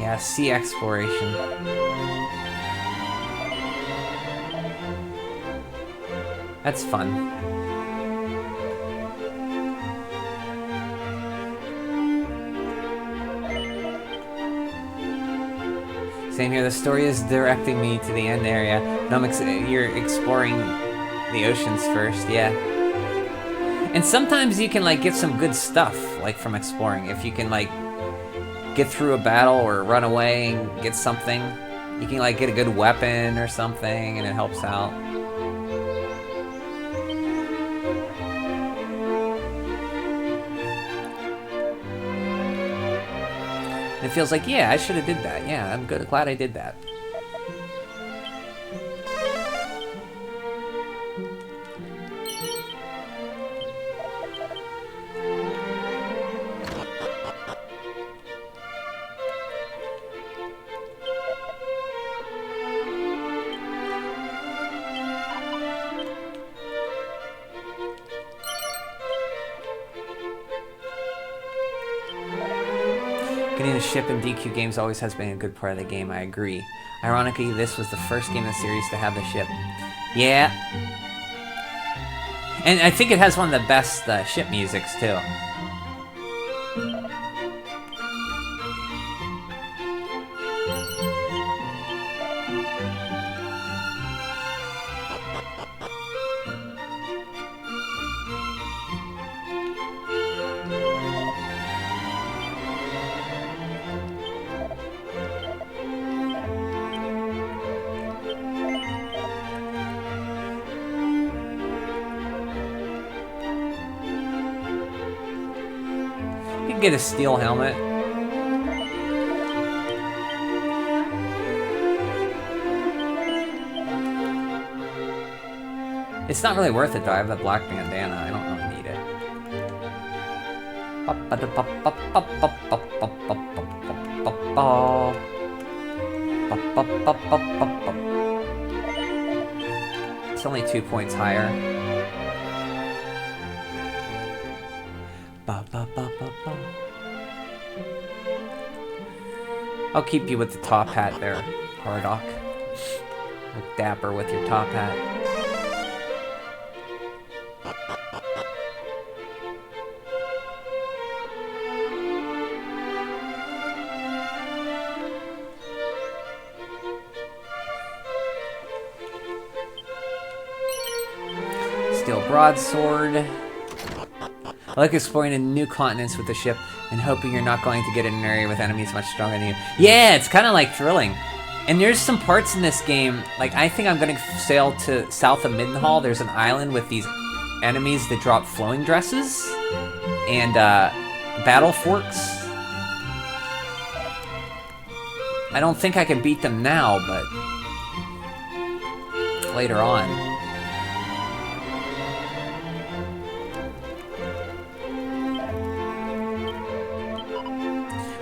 Yeah, sea exploration. That's fun. Same here, the story is directing me to the end area. No, you're exploring the oceans first, yeah. And sometimes you can, like, get some good stuff, like, from exploring. If you can, like, get through a battle or run away and get something, you can, like, get a good weapon or something, and it helps out. It feels like, yeah, I should have did that. Yeah, I'm glad I did that. Getting a ship in DQ games always has been a good part of the game, I agree. Ironically, this was the first game in the series to have the ship. Yeah. And I think it has one of the best ship musics, too. Get a steel helmet. It's not really worth it though. I have the black bandana. I don't really need it. It's only 2 points higher. I'll keep you with the top hat there, Hardock. Look dapper with your top hat. Steel broadsword. I like exploring in new continents with the ship and hoping you're not going to get in an area with enemies much stronger than you. Yeah, it's kind of like thrilling. And there's some parts in this game, like I think I'm going to sail to south of Middenhall. There's an island with these enemies that drop flowing dresses and battle forks. I don't think I can beat them now, but later on.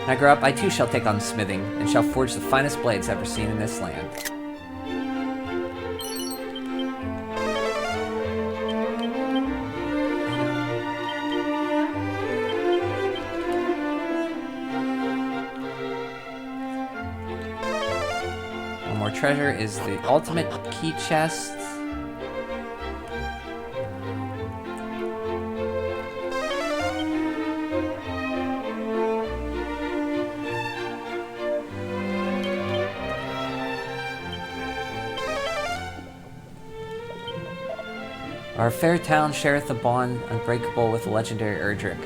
When I grow up, I too shall take on smithing, and shall forge the finest blades ever seen in this land. One more treasure is the ultimate key chest. Our fair town shareth a bond unbreakable with the legendary Erdrick.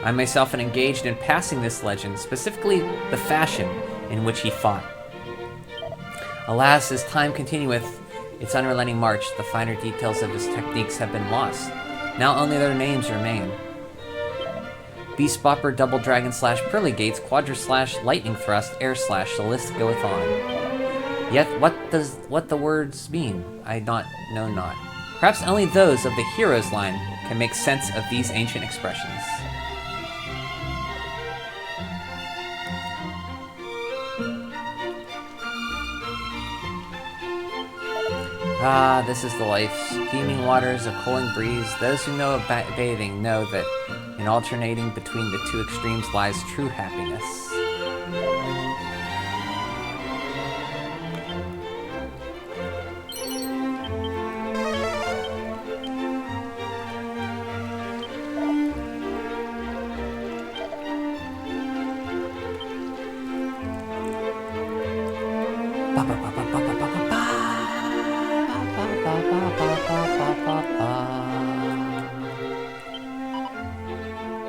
I myself am engaged in passing this legend, specifically the fashion in which he fought. Alas, as time continueth its unrelenting march, the finer details of his techniques have been lost. Now only their names remain. Beast Bopper, Double Dragon Slash, Pearly Gates, Quadra Slash, Lightning Thrust, Air Slash, the list goeth on. Yet what the words mean, I know not. Perhaps only those of the hero's line can make sense of these ancient expressions. Ah, this is the life. Steaming waters, a cooling breeze. Those who know of bathing know that in alternating between the two extremes lies true happiness.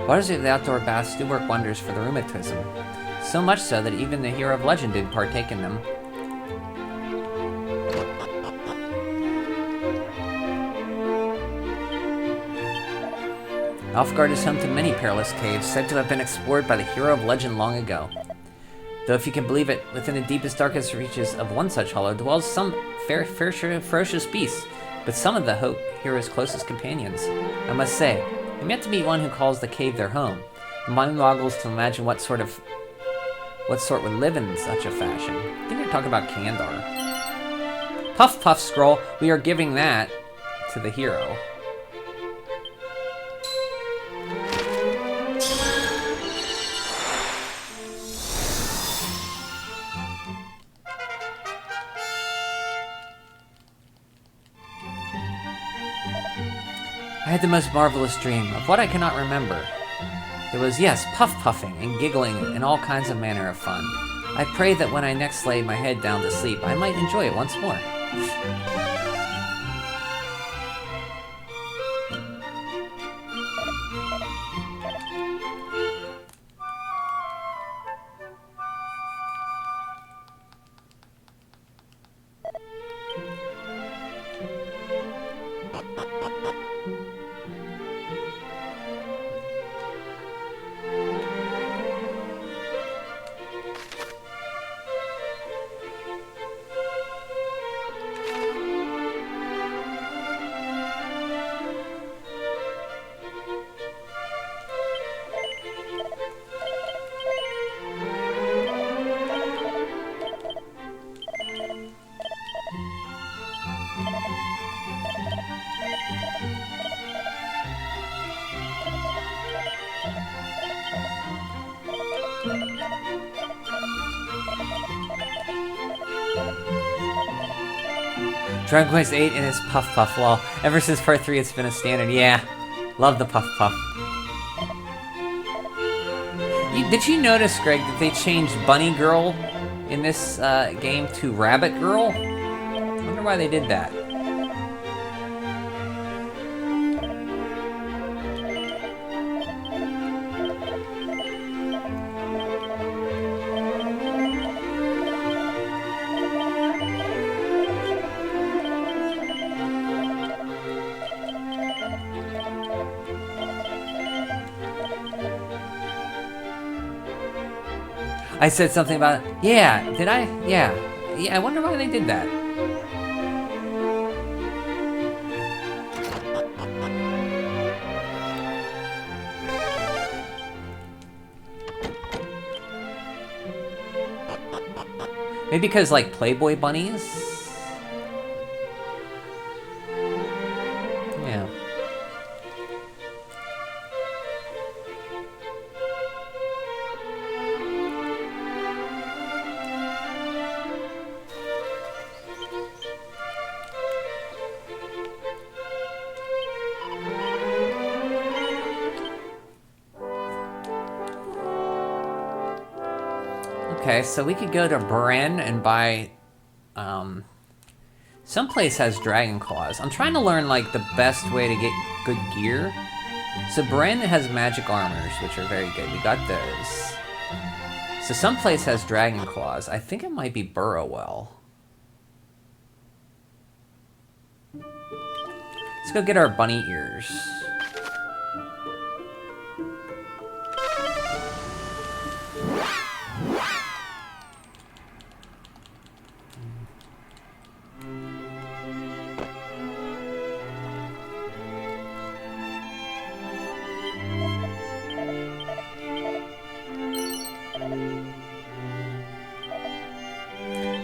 Waters of the outdoor baths do work wonders for the rheumatism. So much so that even the hero of legend did partake in them. Alfgard is home to many perilous caves, said to have been explored by the hero of legend long ago. Though if you can believe it, within the deepest, darkest reaches of one such hollow dwells some ferocious beasts, but some of the hero's closest companions. I must say, I'm yet to meet one who calls the cave their home. The mind boggles to imagine what sort would live in such a fashion. I think they're talking about Kandar. Puff Puff Scroll, we are giving that to the hero. I had the most marvelous dream, of what I cannot remember. There was, yes, puff-puffing and giggling and all kinds of manner of fun. I pray that when I next lay my head down to sleep, I might enjoy it once more. Dragon Quest 8 and its Puff Puff. Well, ever since Part 3 it's been a standard. Yeah, love the Puff Puff. Did you notice, Greg, that they changed Bunny Girl in this game to Rabbit Girl? I wonder why they did that. I said something about, yeah, did I? Yeah, I wonder why they did that. Maybe because, like, Playboy bunnies? Yeah. Okay, so we could go to Bren and buy, someplace has Dragon Claws. I'm trying to learn, like, the best way to get good gear. So Bren has magic armors, which are very good. We got those. So someplace has Dragon Claws. I think it might be Burrowell. Let's go get our bunny ears.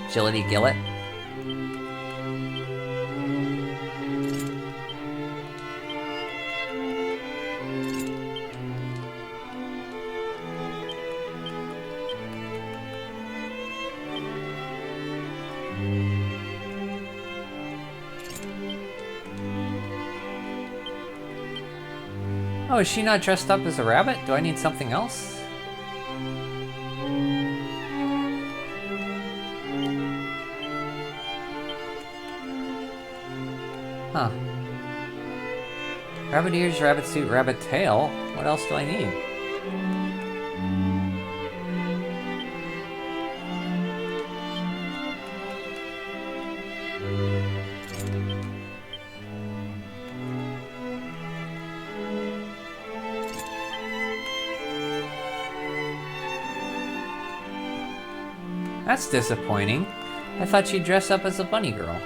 Agility Gillet. Oh, is she not dressed up as a rabbit? Do I need something else? Huh. Rabbit ears, rabbit suit, rabbit tail. What else do I need? That's disappointing. I thought she'd dress up as a bunny girl.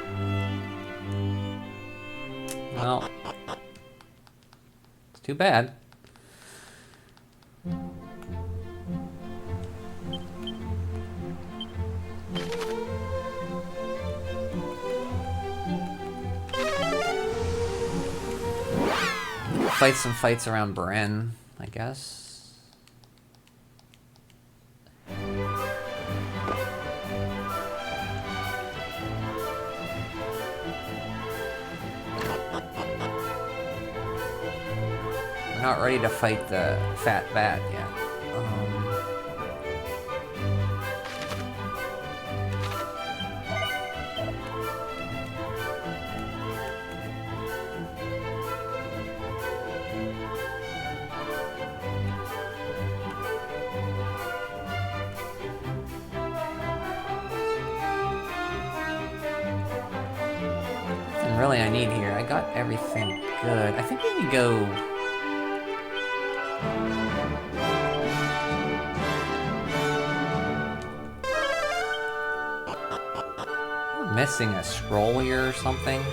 Well, it's too bad. Fight some fights around Bren, I guess. We're not ready to fight the fat bat yet. Really I need here. I got everything good. I think we can go... I'm missing a scroll here or something.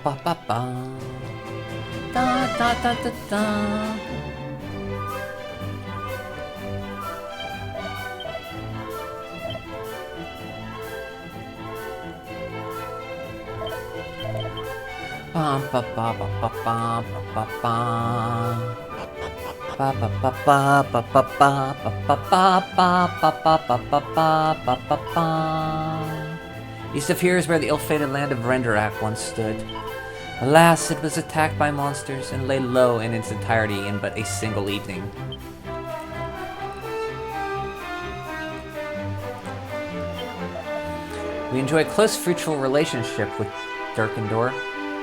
Ba ba ba. Da da da da da. Bum ba ba ba ba bum ba ba bum. Ba ba ba ba ba ba ba ba ba ba ba ba ba ba ba ba ba ba. East of here is where the ill-fated land of Renderak once stood. Alas, it was attacked by monsters and lay low in its entirety in but a single evening. We enjoy a close, fruitful relationship with Durkendor,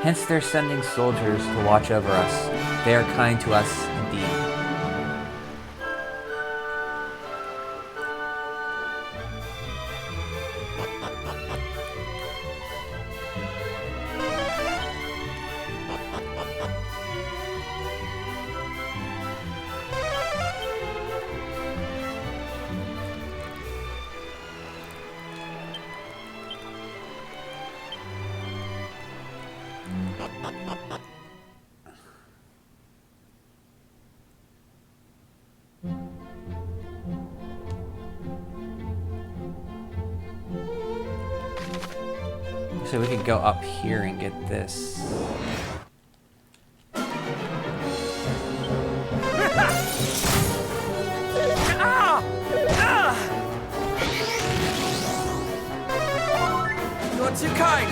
hence they're sending soldiers to watch over us. They are kind to us indeed. So we could go up here and get this. You're too kind.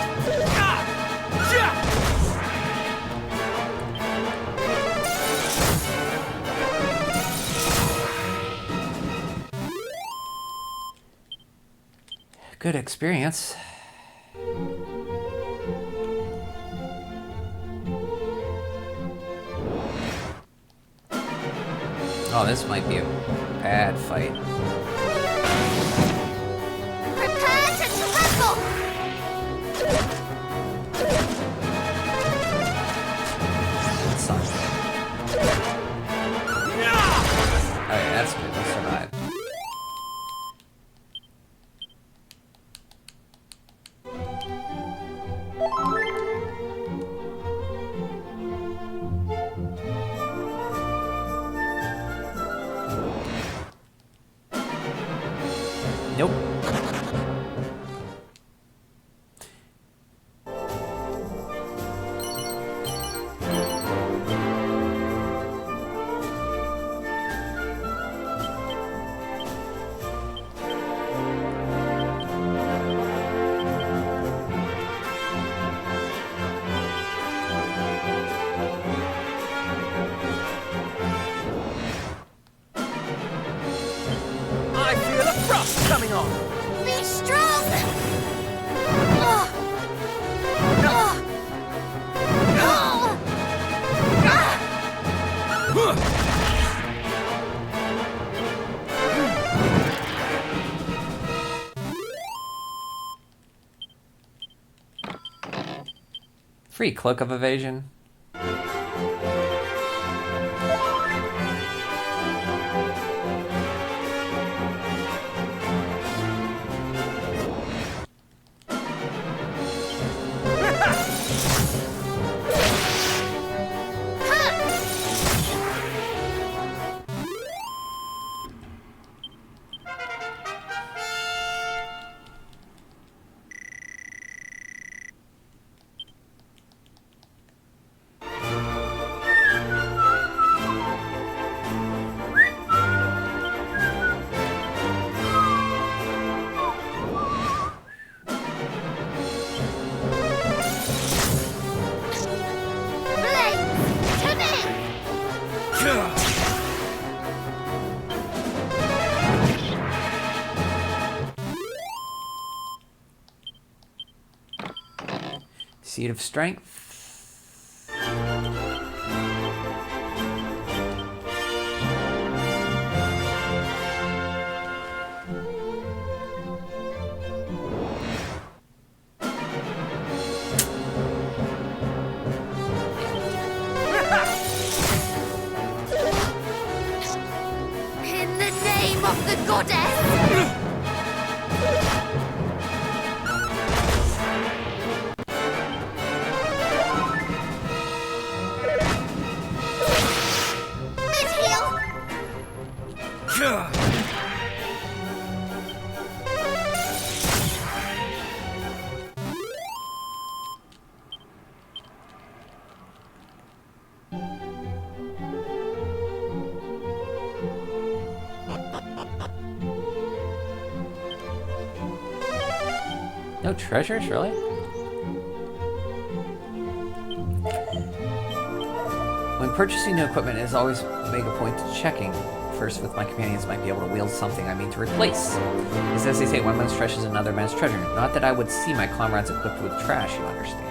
Good experience. Oh, this might be a bad fight. Prepare to trample! That's not good. Okay, that's good. We survived. Nope. I feel a frost coming on. Be strong! Free Cloak of Evasion. Seed of Strength. In the name of the goddess! No treasures, really? When purchasing new equipment, it is always make a point to checking. First, with my companions, might be able to wield something I mean to replace. It's as they say, one man's trash is another man's treasure. Not that I would see my comrades equipped with trash, you understand.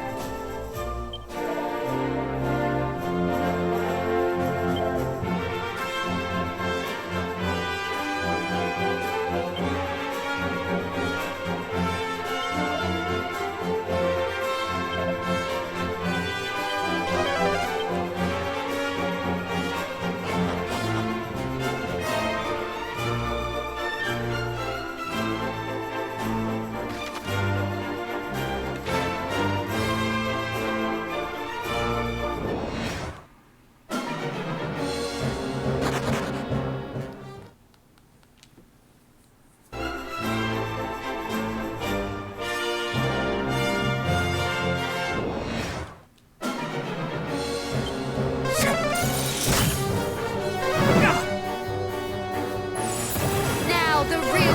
Now the real.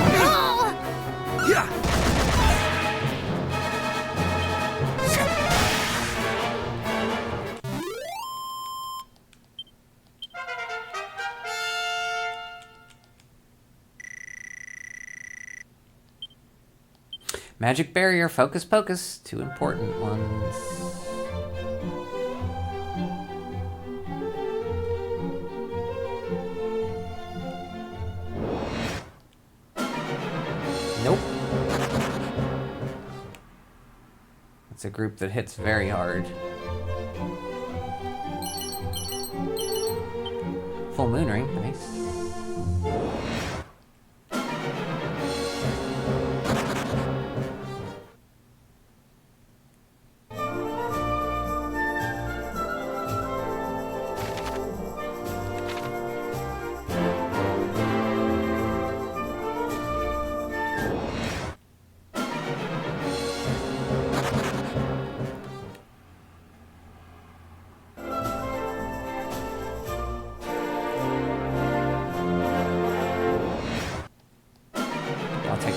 Magic barrier, focus pocus. 2 important ones. Nope. It's a group that hits very hard. Full moon ring, nice.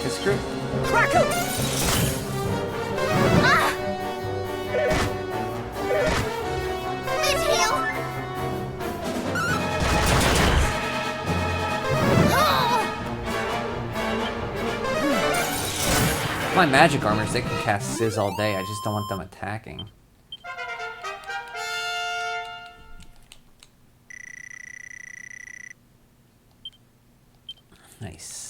This group. Crackle! Ah! Mid-heel! Oh! My magic armors, they can cast Sizz all day. I just don't want them attacking. Nice.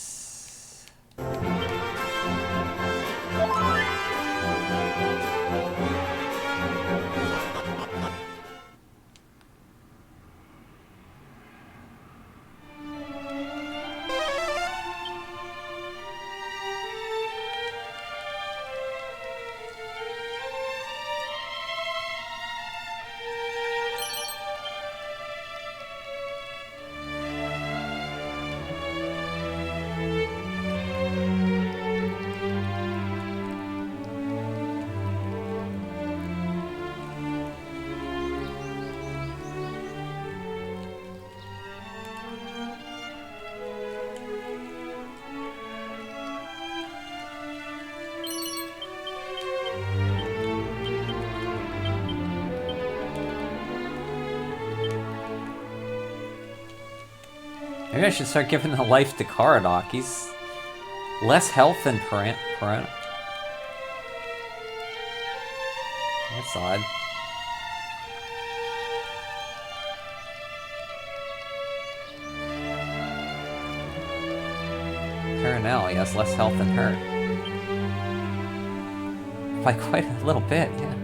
Maybe I should start giving the life to Caradoc. He's less health than Parent. That's odd. Paranel, he has less health than her. By quite a little bit, yeah.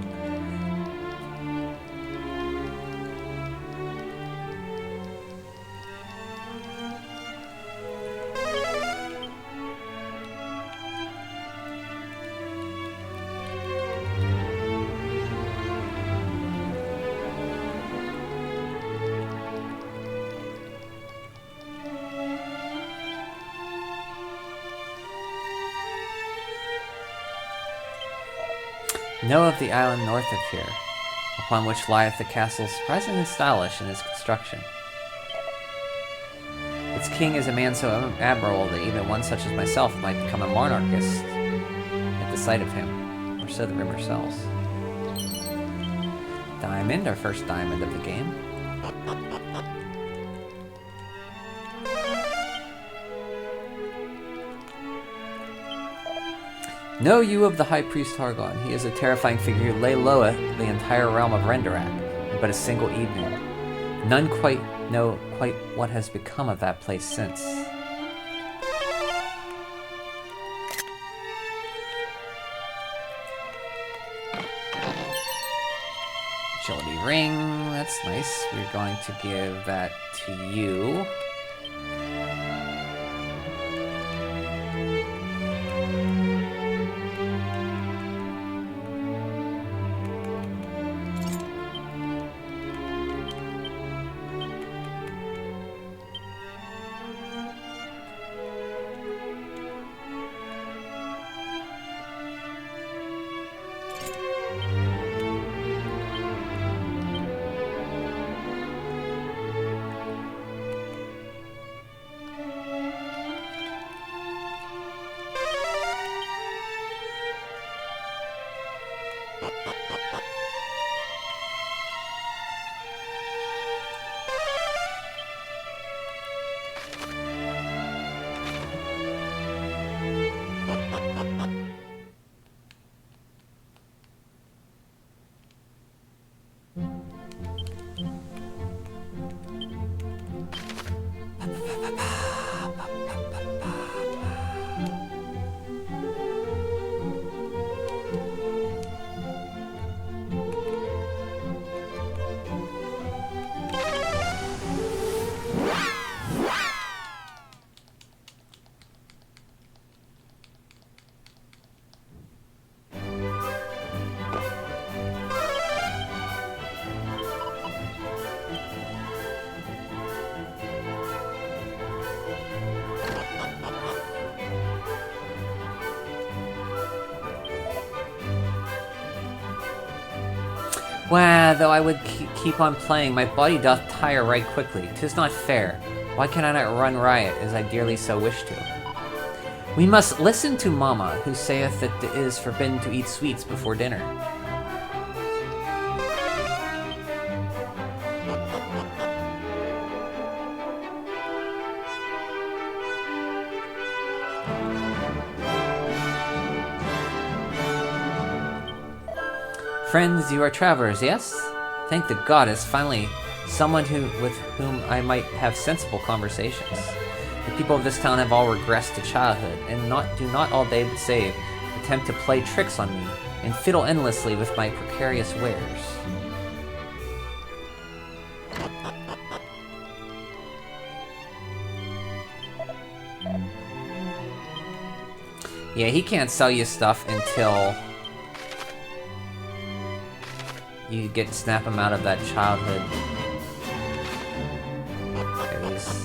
Know of the island north of here, upon which lieth the castle surprisingly stylish in its construction. Its king is a man so admirable that even one such as myself might become a monarchist at the sight of him. Or so the rumor sells. Diamond, our first diamond of the game. Know you of the High Priest Hargon. He is a terrifying figure who lay low at the entire realm of Renderak in but a single evening. None quite know what has become of that place since. Agility ring, that's nice. We're going to give that to you. Wah, though I would keep on playing, my body doth tire right quickly. 'Tis not fair. Why can I not run riot, as I dearly so wish to? We must listen to Mama, who saith that it is forbidden to eat sweets before dinner. Friends, you are travelers, yes? Thank the goddess, finally, someone with whom I might have sensible conversations. The people of this town have all regressed to childhood, and do not all day but save, attempt to play tricks on me, and fiddle endlessly with my precarious wares. Yeah, he can't sell you stuff until you snap him out of that childhood phase.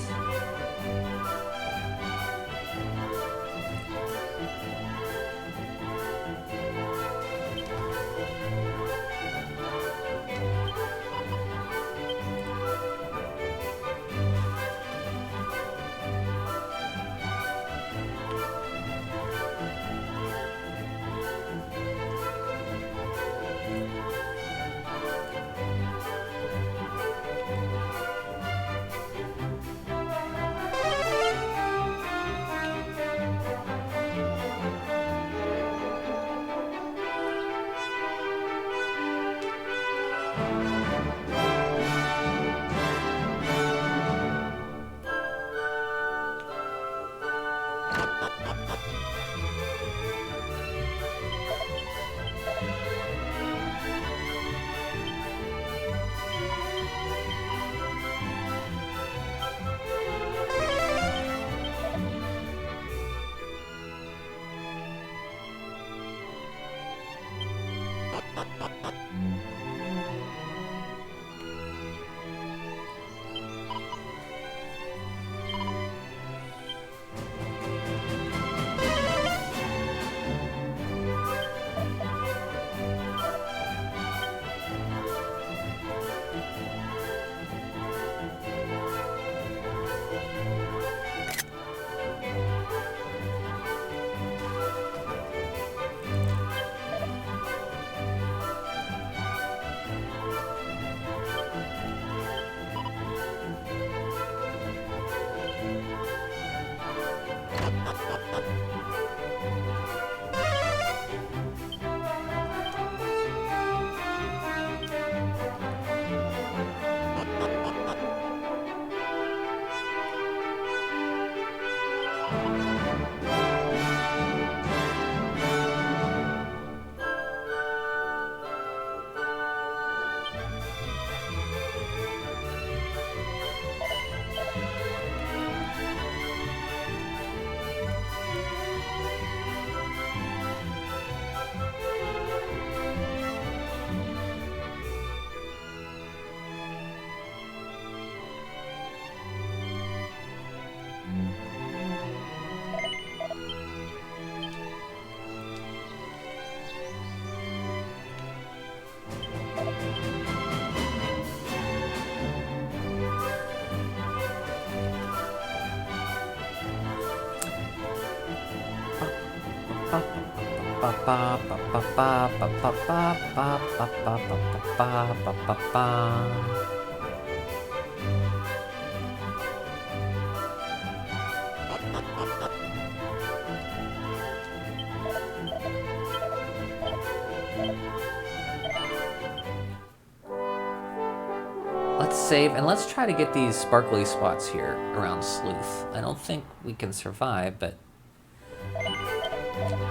Let's save, and let's try to get these sparkly spots here around Sleuth. I don't think we can survive, but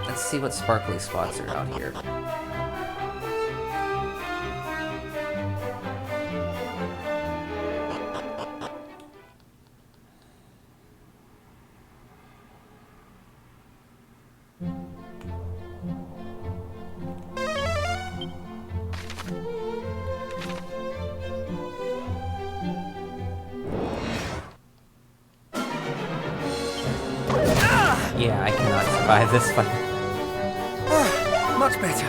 let's see what sparkly spots are out here. Yeah, I cannot survive this fight. Much better.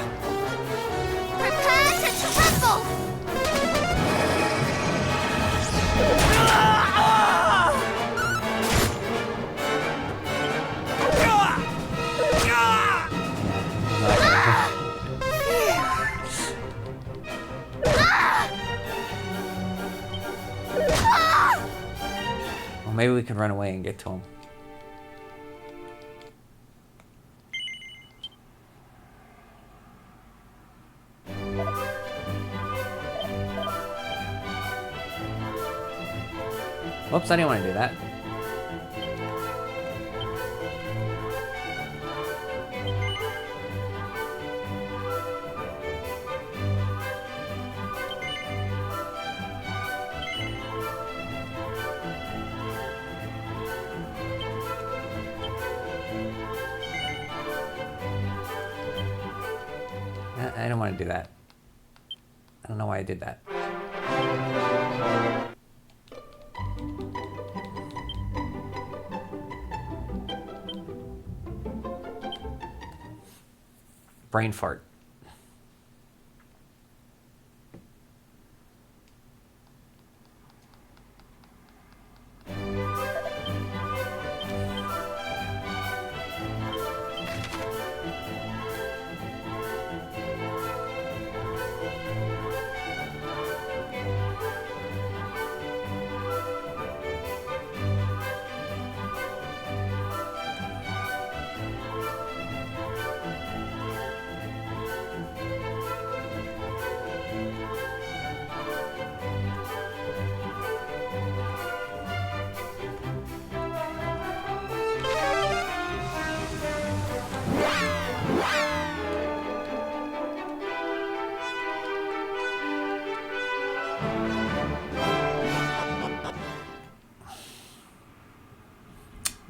Prepare to tremble! Well, maybe we can run away and get to him. Whoops, I didn't want to do that. I don't want to do that. I don't know why I did that. Brain fart.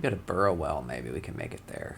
Go to Burrowell, maybe we can make it there.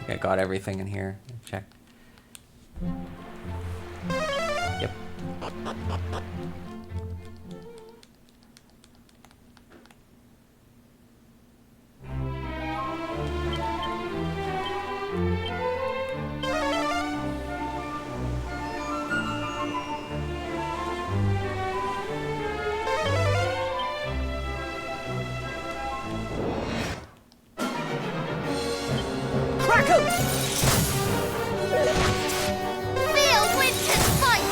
I got everything in here. Check. Yep. Feel Winter's fight!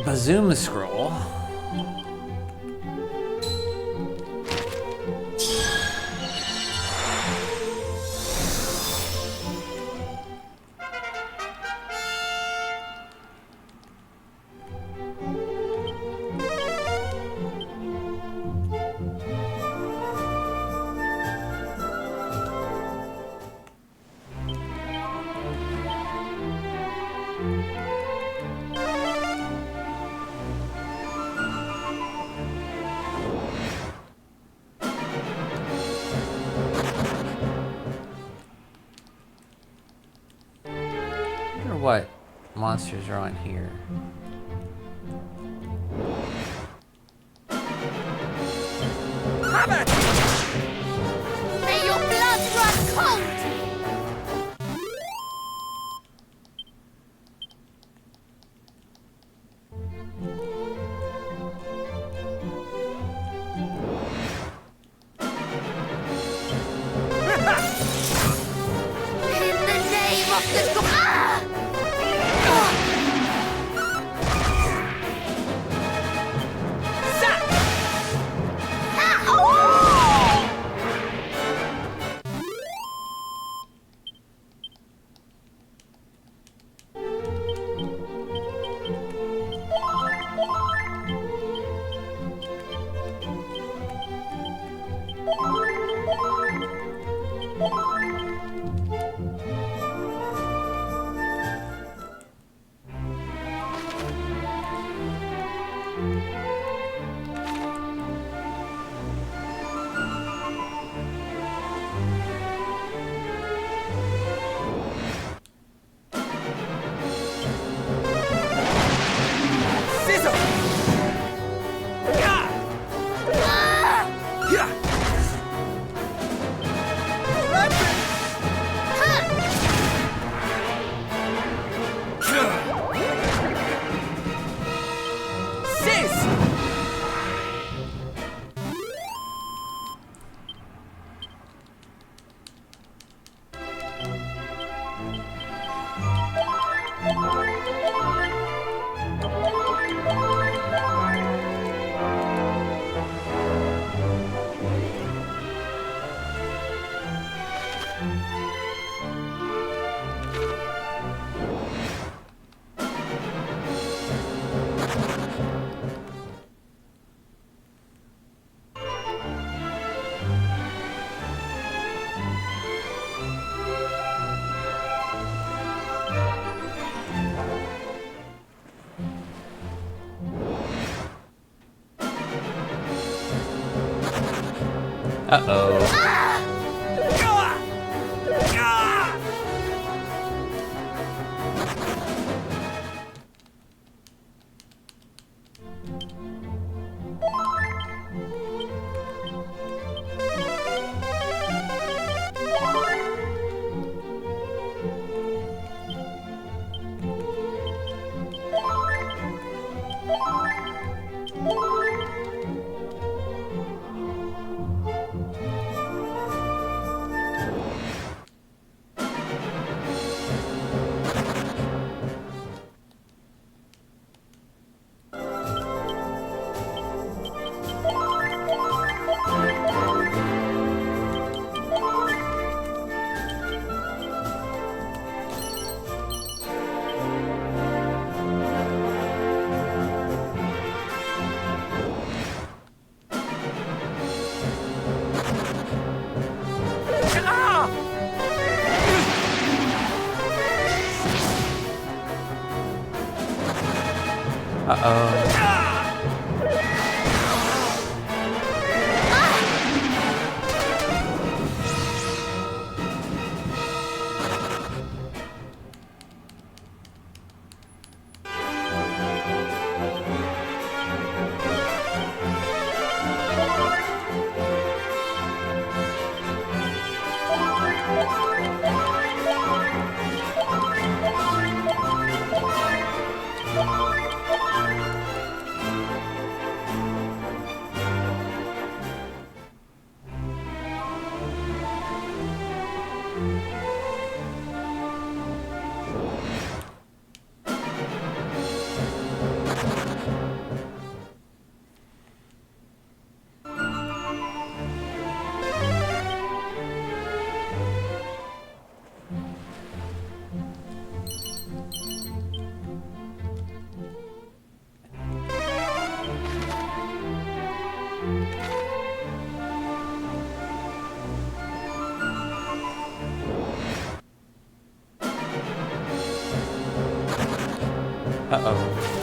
Bazoom scroll. What monsters are on here? Have it! May your blood run cold! In the name of the Uh-oh. Uh-oh. Uh-oh.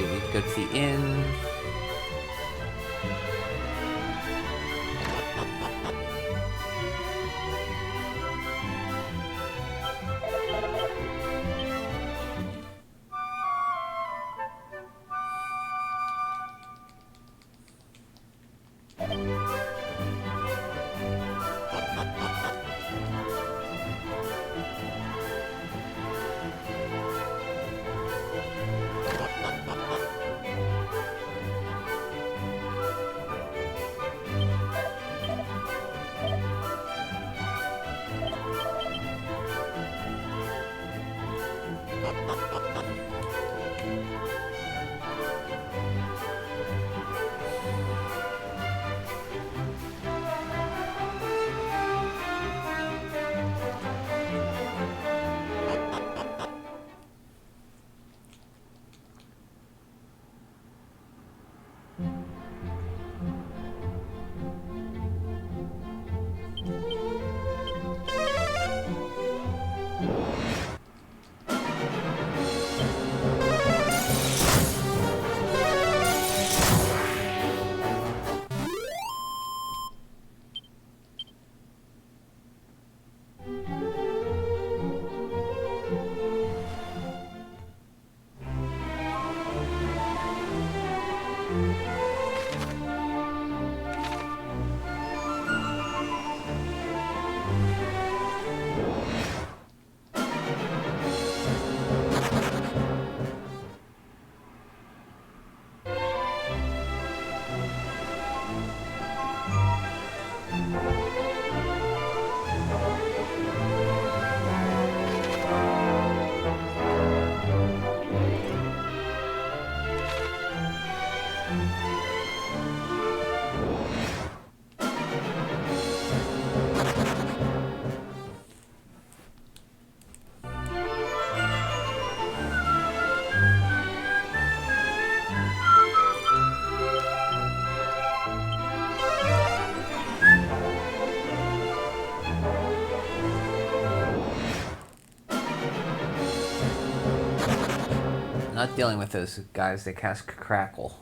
we need to go to the inn. Not dealing with those guys that cast Crackle.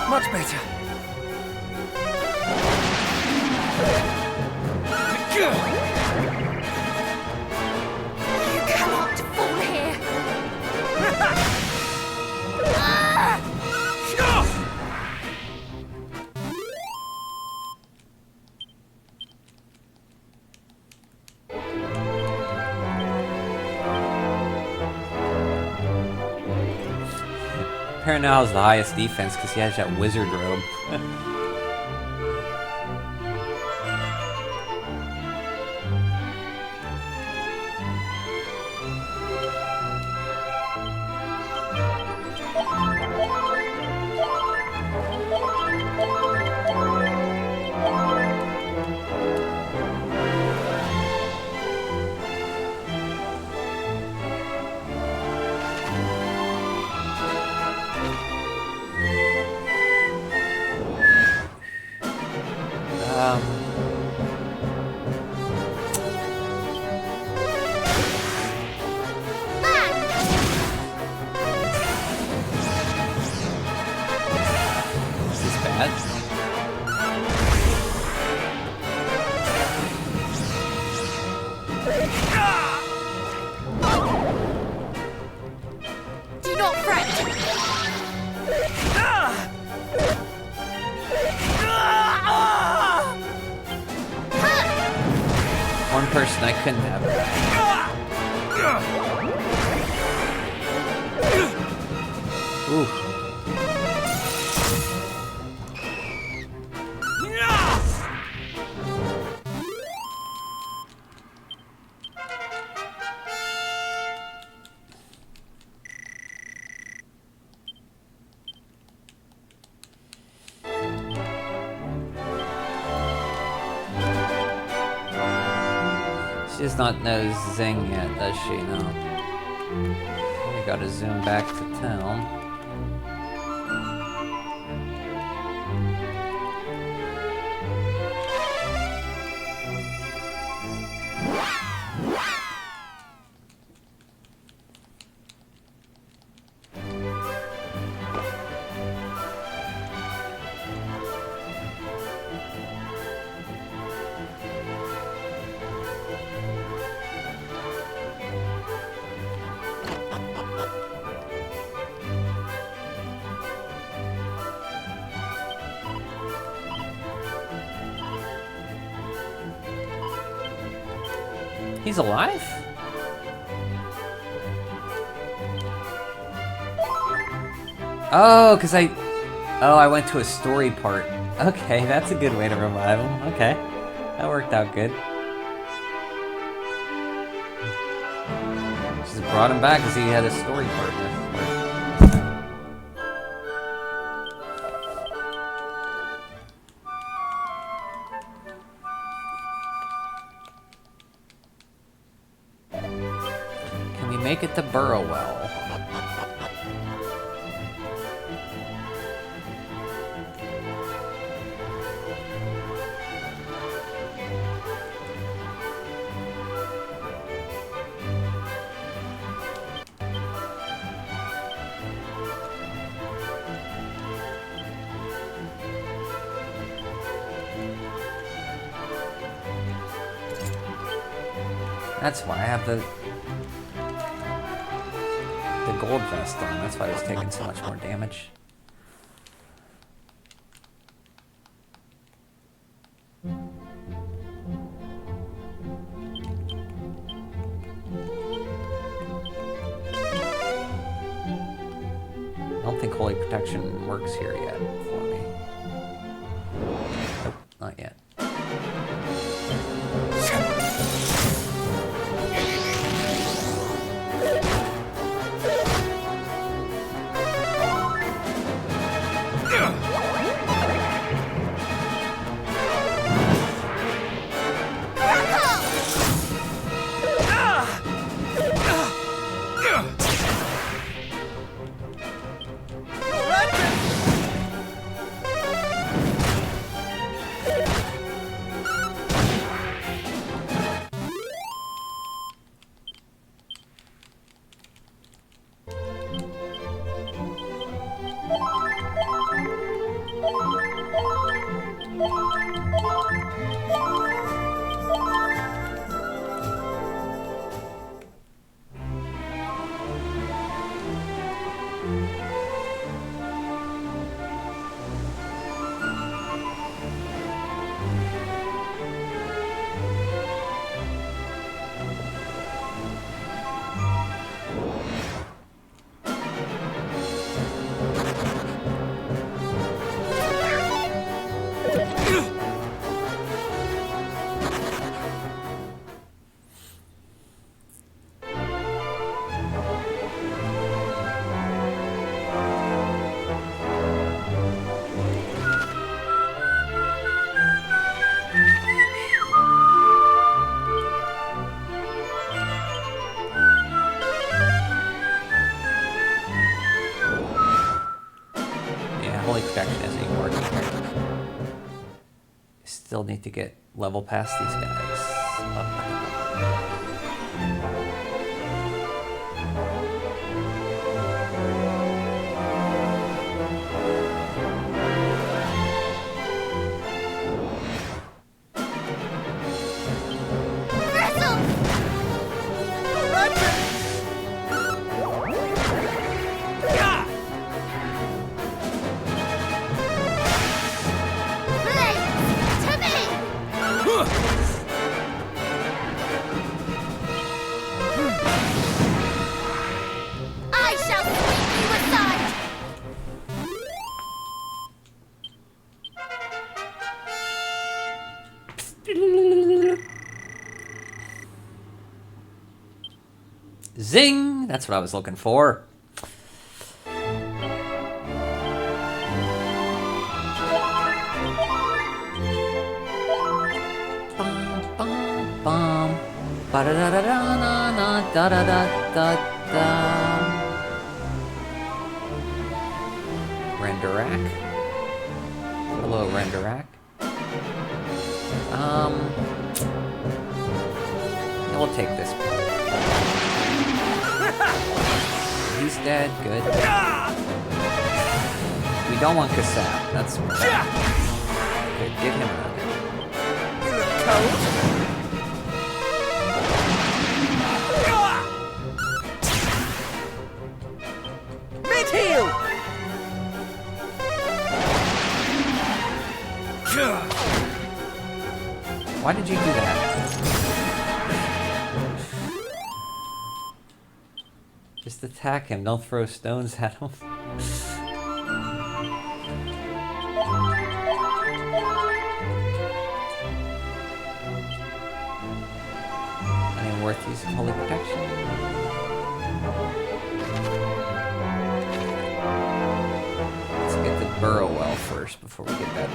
Much better. You cannot fall here. Ah! Parent now has the highest defense because he has that wizard robe. that. Do not fret. One person I couldn't have. Ooh. She does not know Zing yet, does she? No. We gotta zoom back to town. He's alive? Oh, because I went to a story part. Okay, that's a good way to revive him. Okay. That worked out good. Just brought him back because he had a story part. Make it to Burrowell. That's why I have the gold vest on. That's why I was taking so much more damage. I don't think Holy Protection works here yet for me. Nope, not yet. Still need to get level past these guys. Zing! That's what I was looking for. Bum, bum, bum. Ba-da-da-da-da-na-na-da-da-da-da-da. Renderac. Hello, Renderac. Yeah, we'll take this. He's dead. Good. We don't want Kassab. That's right. Good. Get him out. You look cold. Mid-heal! Why did you do that? Just attack him. Don't throw stones at him. Ain't worth using holy protection. Let's get the Burrowell first before we get that.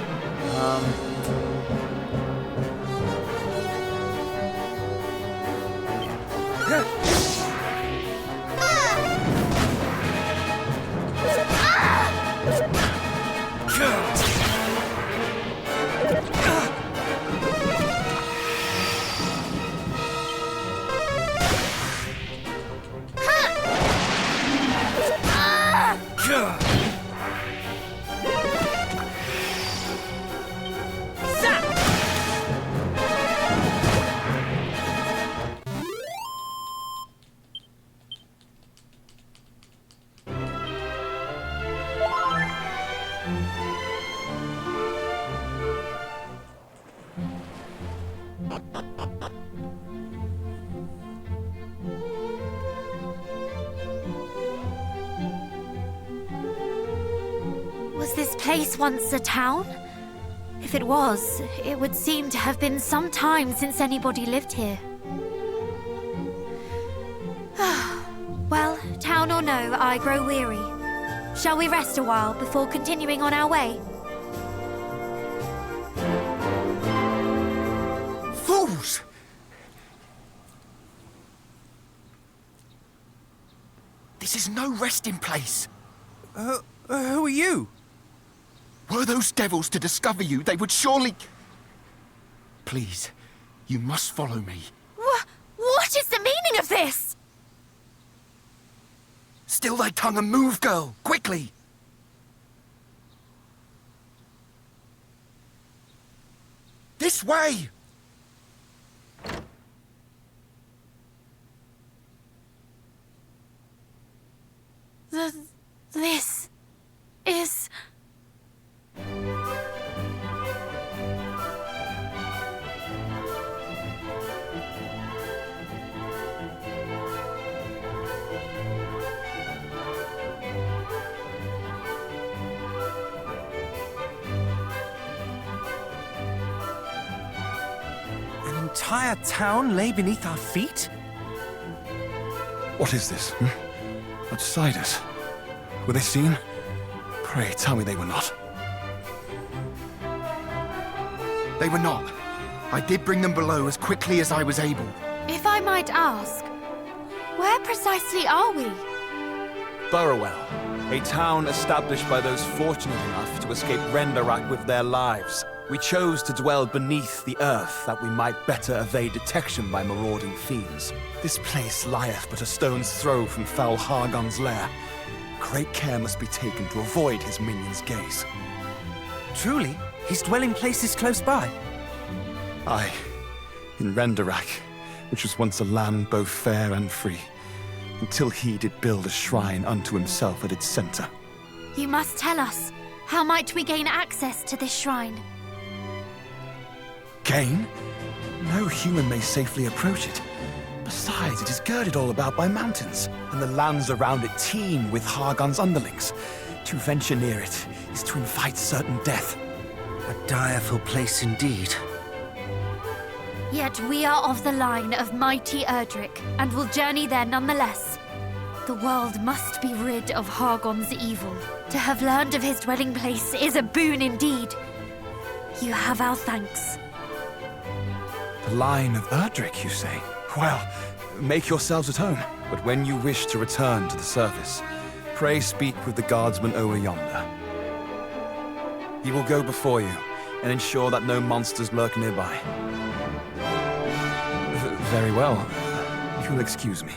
Was this place once a town? If it was, it would seem to have been some time since anybody lived here. Well, town or no, I grow weary. Shall we rest a while before continuing on our way? Fools! This is no resting place. Who are you? Were those devils to discover you, they would surely... Please, you must follow me. What is the meaning of this? Still thy tongue and move, girl, quickly! This way! This is... An entire town lay beneath our feet? What is this? Outsiders? Were they seen? Pray, tell me they were not. They were not. I did bring them below as quickly as I was able. If I might ask, where precisely are we? Burrowell, a town established by those fortunate enough to escape Rendarak with their lives. We chose to dwell beneath the earth that we might better evade detection by marauding fiends. This place lieth but a stone's throw from foul Hargon's lair. Great care must be taken to avoid his minion's gaze. Truly, his dwelling place is close by. Aye, in Rendarak, which was once a land both fair and free, until he did build a shrine unto himself at its center. You must tell us. How might we gain access to this shrine? Gain? No human may safely approach it. Besides, it is girded all about by mountains, and the lands around it teem with Hargon's underlings. To venture near it is to invite certain death. A direful place indeed. Yet we are of the line of mighty Erdrick, and will journey there nonetheless. The world must be rid of Hargon's evil. To have learned of his dwelling place is a boon indeed. You have our thanks. The line of Erdrick, you say? Well, make yourselves at home. But when you wish to return to the surface, pray speak with the guardsman over yonder. He will go before you and ensure that no monsters lurk nearby. Very well. If you'll excuse me.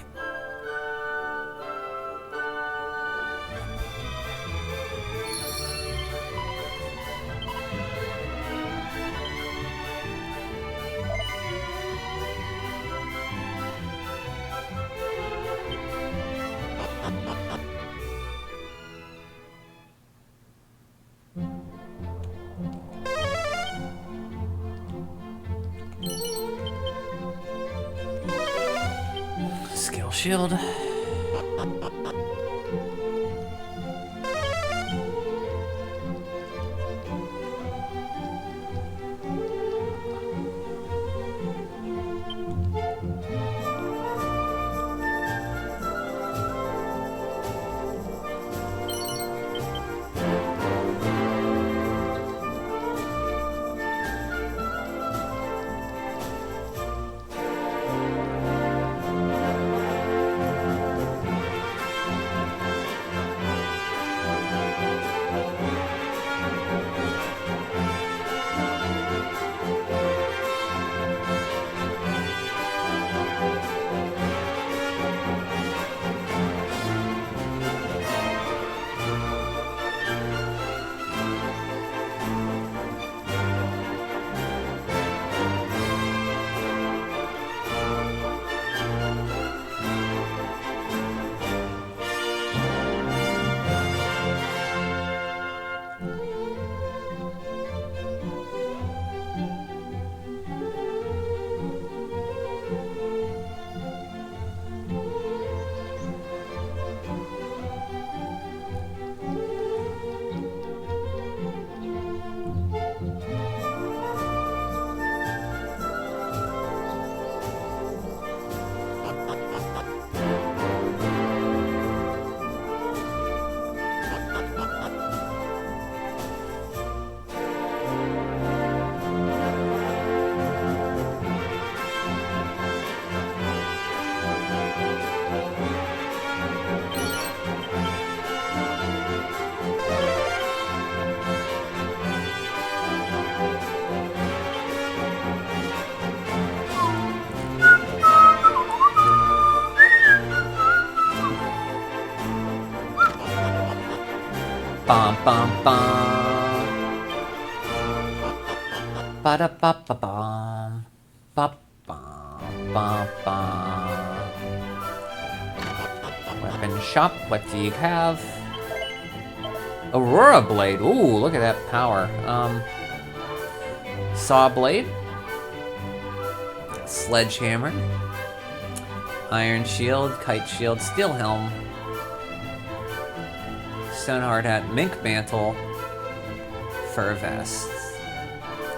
Skill shield. Bum bum bum. Ba da ba ba bum. Ba bum bum bum. Weapon shop. What do you have? Aurora blade. Ooh, look at that power. Saw blade. Sledgehammer. Iron shield. Kite shield. Steel helm. Stone hard hat, mink mantle, fur vest.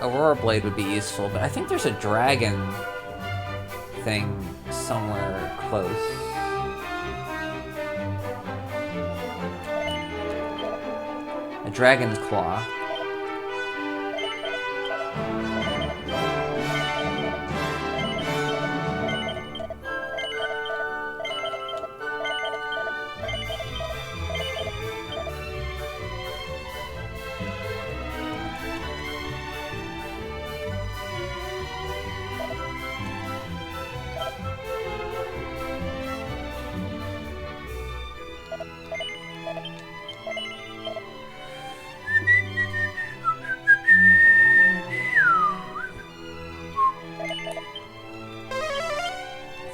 Aurora blade would be useful, but I think there's a dragon thing somewhere close. A dragon's claw.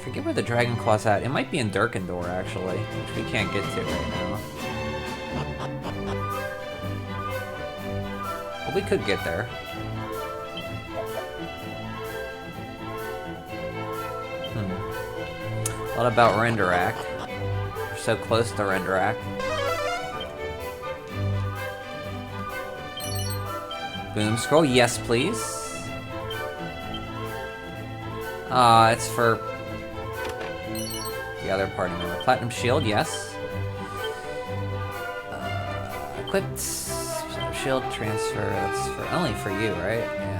Forget where the Dragon Claw's at. It might be in Durkendor, actually, which we can't get to right now. But we could get there. What about Renderak? We're so close to Renderak. Boom scroll, yes please. It's for the other party member. Platinum shield, yes. Equipped shield transfer. That's for only for you, right? Yeah.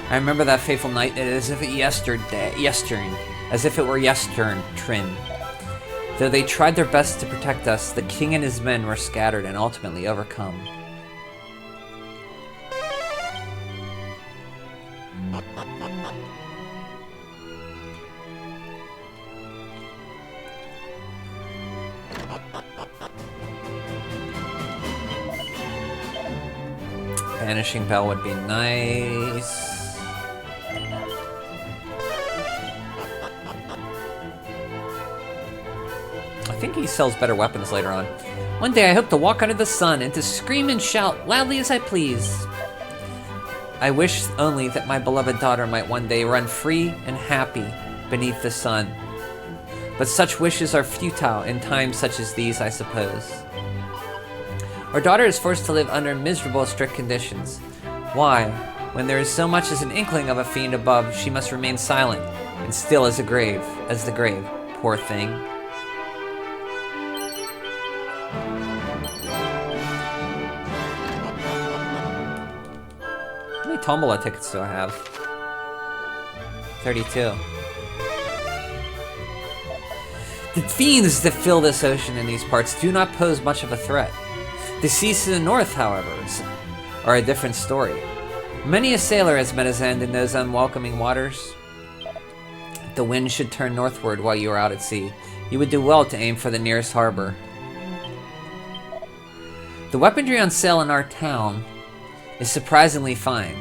I remember that fateful night as if it as if it were yestern. Though they tried their best to protect us, the king and his men were scattered and ultimately overcome. Vanishing Bell would be nice. I think he sells better weapons later on. One day I hope to walk under the sun and to scream and shout loudly as I please. I wish only that my beloved daughter might one day run free and happy beneath the sun. But such wishes are futile in times such as these, I suppose. Our daughter is forced to live under miserable, strict conditions. Why, when there is so much as an inkling of a fiend above, she must remain silent and still as the grave. Poor thing. How many Tombola tickets do I have? 32. The fiends that fill this ocean in these parts do not pose much of a threat. The seas to the north, however, are a different story. Many a sailor has met his end in those unwelcoming waters. If the wind should turn northward while you are out at sea, you would do well to aim for the nearest harbor. The weaponry on sale in our town is surprisingly fine.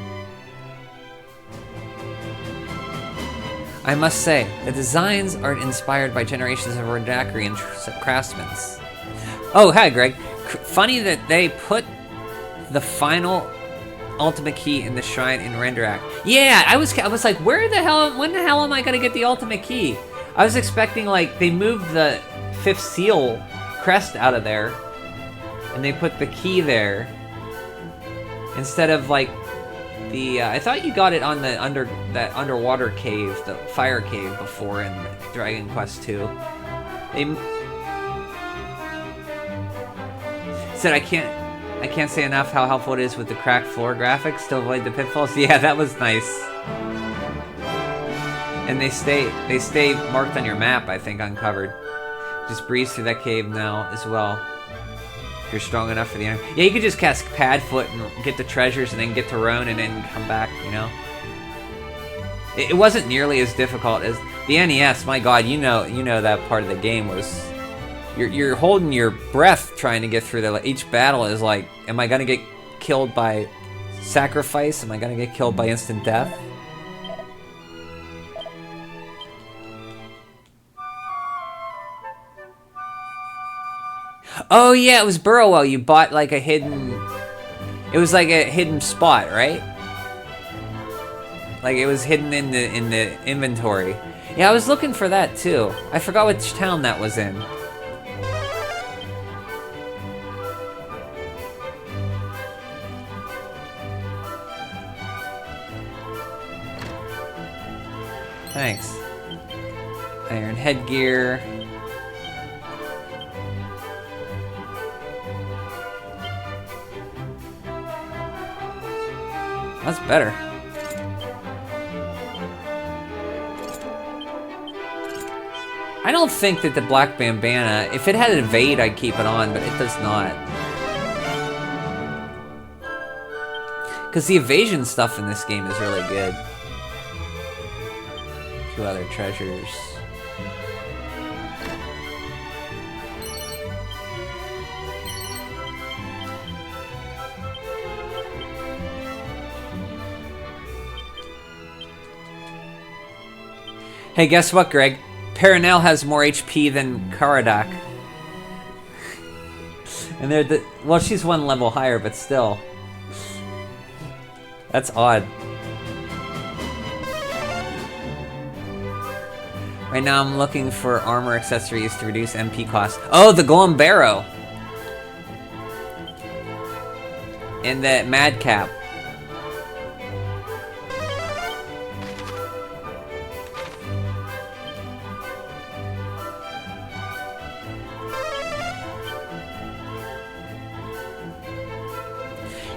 I must say, the designs are inspired by generations of Rodakrian craftsmen. Oh, hi, Greg. Funny that they put the final ultimate key in the shrine in Renderak. Yeah, I was like, when the hell am I gonna get the ultimate key? I was expecting, like, they moved the 5th seal crest out of there, and they put the key there instead of, like, the I thought you got it on the that underwater cave, the fire cave, before in Dragon Quest II. They said I can't say enough how helpful it is with the cracked floor graphics to avoid the pitfalls. Yeah, that was nice. And they stay marked on your map, I think, uncovered. Just breeze through that cave now as well. If you're strong enough for the enemy. Yeah, you could just cast Padfoot and get the treasures and then get to Roan and then come back, you know? It wasn't nearly as difficult as the NES. My god, you know that part of the game was you're holding your breath trying to get through there. Like, each battle is like, am I gonna get killed by sacrifice? Am I gonna get killed by instant death? Oh yeah, it was Burrowell. You bought like a hidden... It was like a hidden spot, right? Like it was hidden in the inventory. Yeah, I was looking for that too. I forgot which town that was in. Thanks. Iron headgear. That's better. I don't think that the black bandana, if it had evade, I'd keep it on, but it does not. Because the evasion stuff in this game is really good. 2 other treasures. Hey, guess what, Greg? Paranel has more HP than Karadak. And they're well, she's 1 level higher, but still. That's odd. Right now I'm looking for armor accessories to reduce MP cost. Oh, the Golem Barrow! And that Madcap.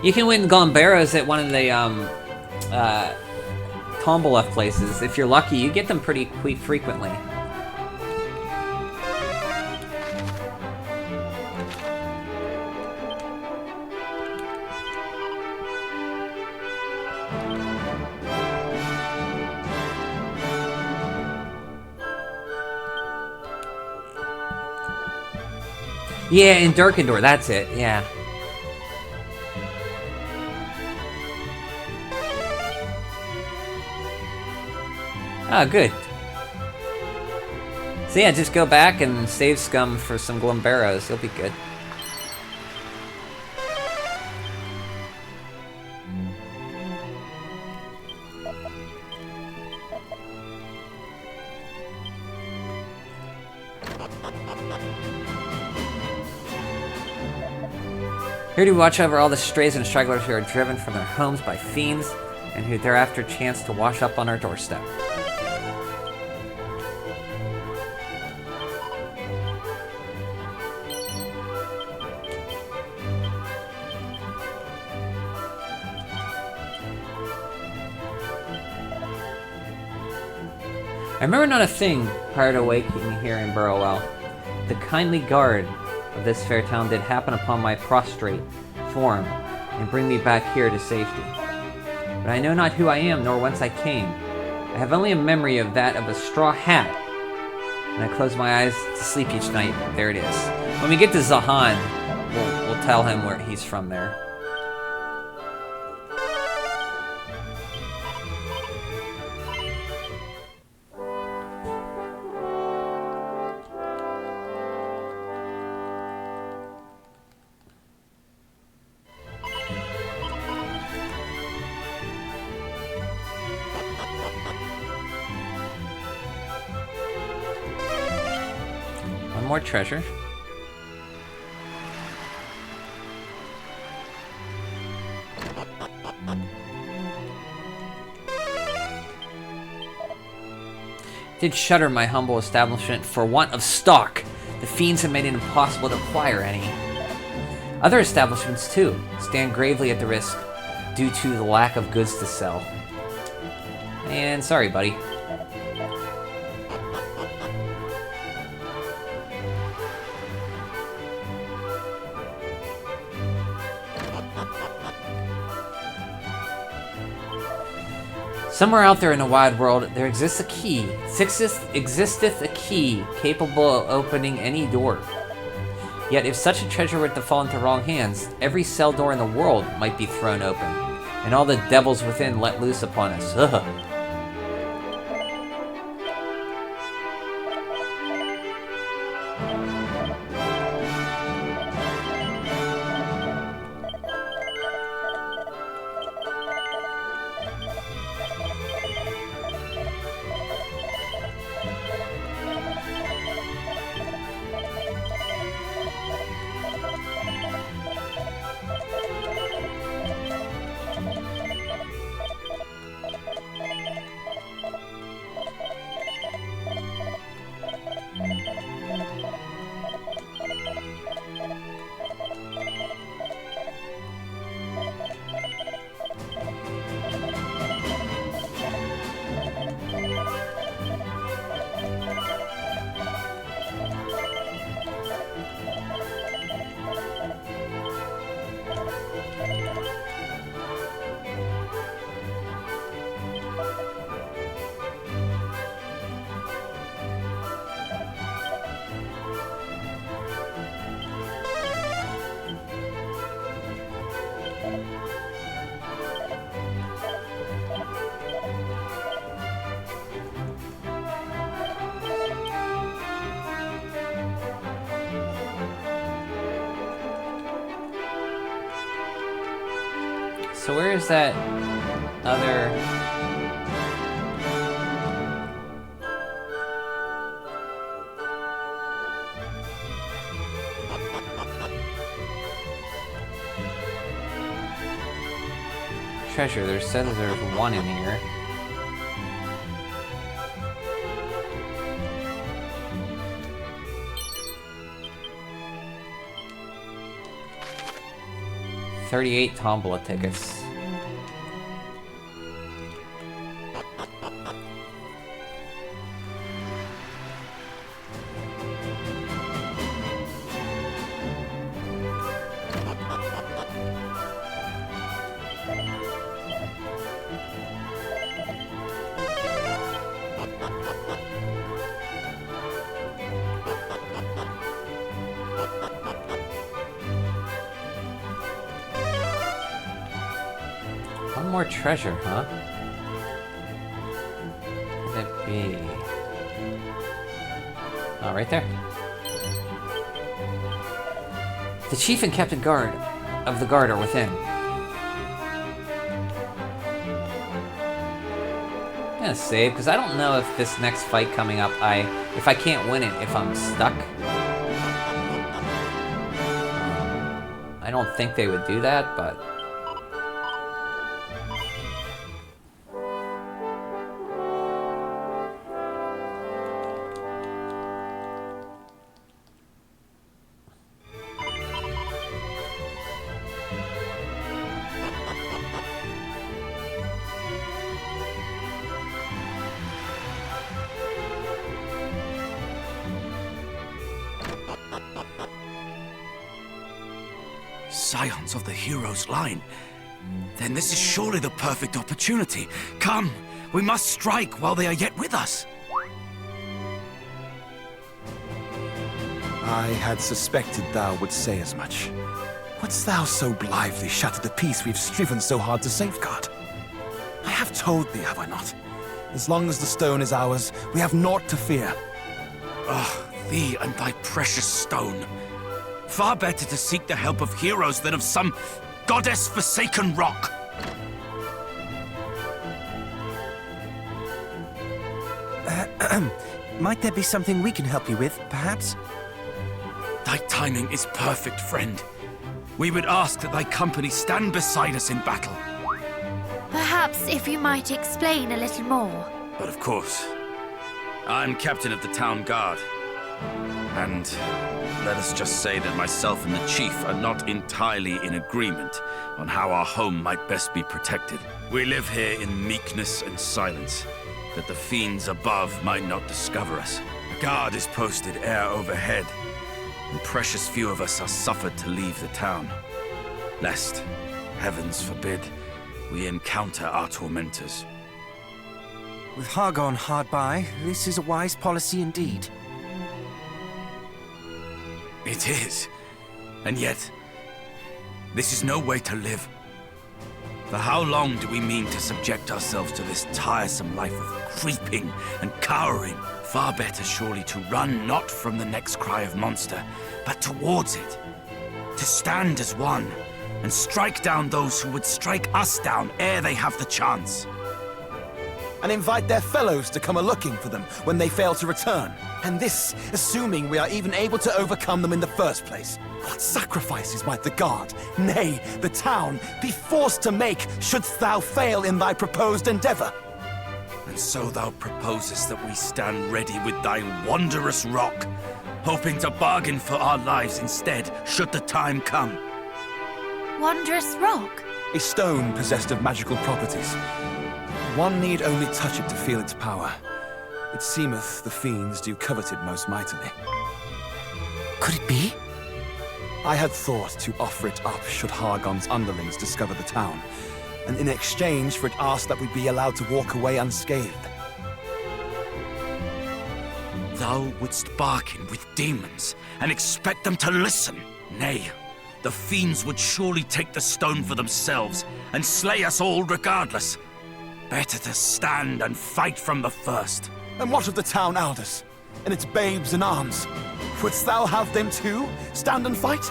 You can win Golem Barrows at one of the Tombola places. If you're lucky, you get them pretty frequently. Yeah, in Durkendor, that's it, yeah. Oh, good. So yeah, just go back and save Scum for some Glumbarrows. You'll be good. Here to watch over all the strays and stragglers who are driven from their homes by fiends, and who thereafter chance to wash up on our doorstep. I remember not a thing prior to waking here in Burrowell. The kindly guard of this fair town did happen upon my prostrate form, and bring me back here to safety. But I know not who I am, nor whence I came. I have only a memory of that of a straw hat, and I close my eyes to sleep each night. There it is. When we get to Zahan, we'll tell him where he's from there. More treasure. Did shudder my humble establishment for want of stock. The fiends have made it impossible to acquire any. Other establishments, too, stand gravely at the risk due to the lack of goods to sell. And sorry, buddy. Somewhere out there in the wide world, there exists a key. Existeth a key capable of opening any door. Yet if such a treasure were to fall into wrong hands, every cell door in the world might be thrown open, and all the devils within let loose upon us. Ugh. So where is that other... treasure? There's said that there's one in here. $38 tombola tickets. One more treasure, huh? What could it be? Oh, right there. The chief and captain guard of the guard are within. I'm gonna save, because I don't know if this next fight coming up, if I can't win it, if I'm stuck. I don't think they would do that, but... Scions of the hero's line. Then this is surely the perfect opportunity. Come, we must strike while they are yet with us. I had suspected thou would say as much. Wouldst thou so blithely shatter the peace we've striven so hard to safeguard? I have told thee, have I not? As long as the stone is ours, we have naught to fear. Ah, thee and thy precious stone. Far better to seek the help of heroes than of some goddess-forsaken rock. Might there be something we can help you with, perhaps? Thy timing is perfect, friend. We would ask that thy company stand beside us in battle. Perhaps if you might explain a little more. But of course, I'm captain of the town guard. And let us just say that myself and the chief are not entirely in agreement on how our home might best be protected. We live here in meekness and silence, that the fiends above might not discover us. A guard is posted air overhead, and precious few of us are suffered to leave the town, lest, heavens forbid, we encounter our tormentors. With Hargon hard by, this is a wise policy indeed. It is. And yet, this is no way to live. For how long do we mean to subject ourselves to this tiresome life of creeping and cowering? Far better surely to run not from the next cry of monster, but towards it. To stand as one, and strike down those who would strike us down ere they have the chance. And invite their fellows to come a-looking for them when they fail to return. And this, assuming we are even able to overcome them in the first place. What sacrifices might the guard, nay, the town, be forced to make shouldst thou fail in thy proposed endeavor? And so thou proposest that we stand ready with thy wondrous rock, hoping to bargain for our lives instead, should the time come. Wondrous rock? A stone possessed of magical properties. One need only touch it to feel its power. It seemeth the fiends do covet it most mightily. Could it be? I had thought to offer it up should Hargon's underlings discover the town, and in exchange for it ask that we be allowed to walk away unscathed. Thou wouldst bargain with demons and expect them to listen? Nay, the fiends would surely take the stone for themselves and slay us all regardless. Better to stand and fight from the first. And what of the town elders, and its babes in arms? Wouldst thou have them too stand and fight?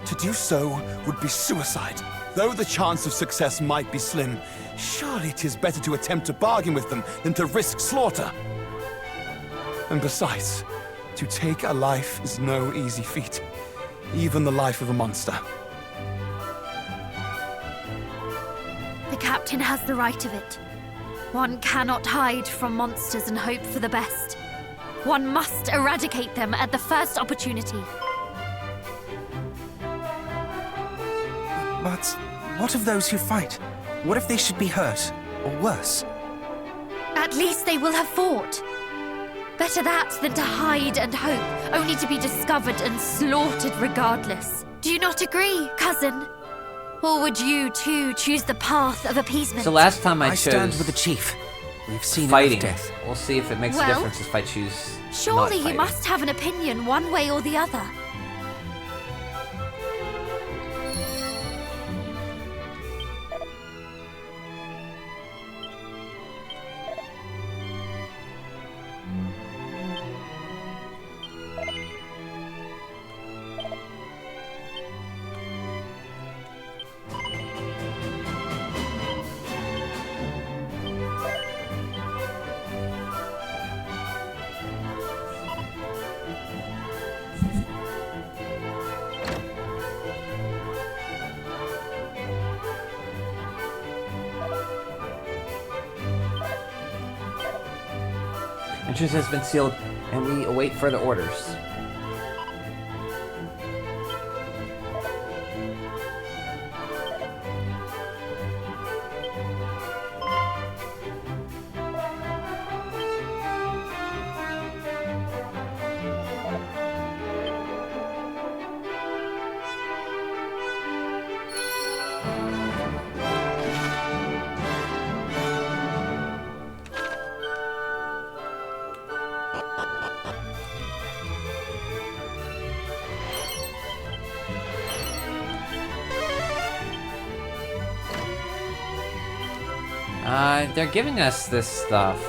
To do so would be suicide. Though the chance of success might be slim, surely it is better to attempt to bargain with them than to risk slaughter. And besides, to take a life is no easy feat, even the life of a monster. The captain has the right of it. One cannot hide from monsters and hope for the best. One must eradicate them at the first opportunity. But what of those who fight? What if they should be hurt, or worse? At least they will have fought. Better that than to hide and hope, only to be discovered and slaughtered regardless. Do you not agree, cousin? Or would you, too, choose the path of appeasement? So last time I chose stand with the chief. We've seen fighting. enough death. We'll see if it makes a Well, difference if I choose Surely not you fighting. must have an opinion one way or the other. Entrance has been sealed, and we await further orders. They're giving us this stuff.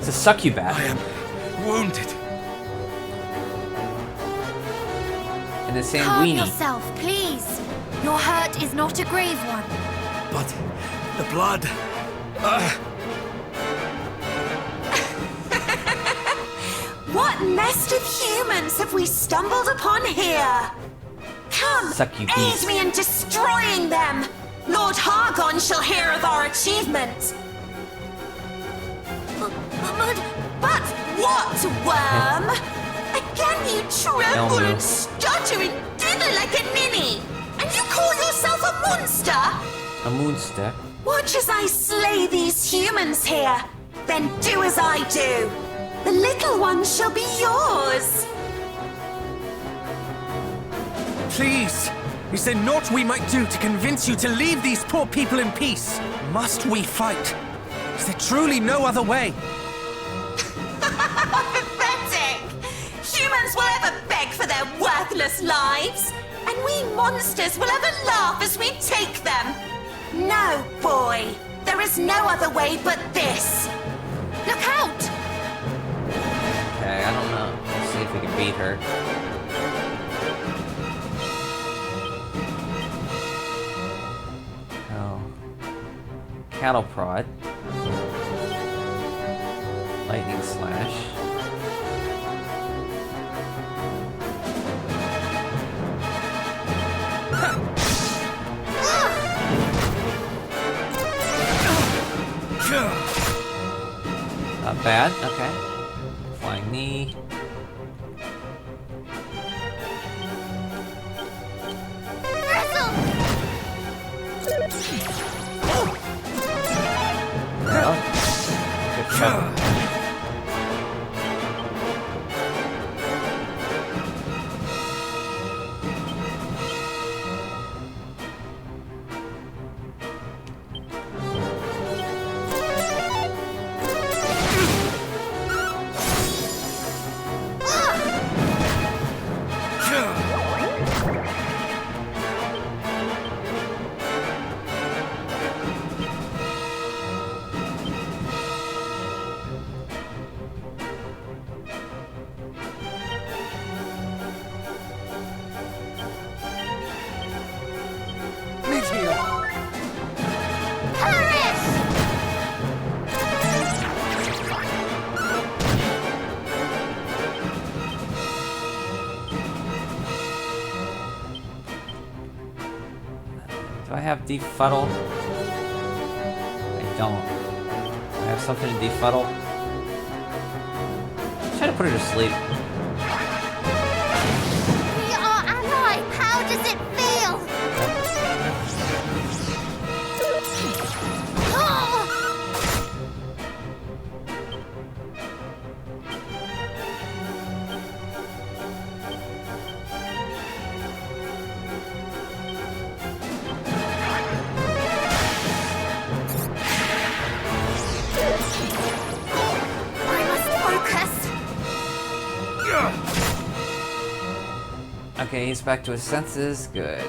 It's a Succubeast. I am wounded. And the same Calm weenie. yourself, please. Your hurt is not a grave one. But the blood. What nest of humans have we stumbled upon here? Come, Succubeast. aid me in destroying them! Lord Hargon shall hear of our achievement! But what, worm? Again you tremble Elmo. and stutter and dither like a ninny. And you call yourself a monster? A moonstick. Watch as I slay these humans here. Then do as I do. The little one shall be yours. Please! Is there naught we might do to convince you to leave these poor people in peace? Must we fight? Is there truly no other way? Pathetic! Humans will ever beg for their worthless lives, and we monsters will ever laugh as we take them. No, boy. There is no other way but this. Look out! Okay, I don't know. Let's see if we can beat her. Oh. Cattle prod. Lightning slash. Not bad, okay. Flying knee. Well, good cover. Do I have defuddle? I don't. Do I have something to defuddle? Try to put her to sleep. We are allied. How does it feel? Okay, he's back to his senses. Good.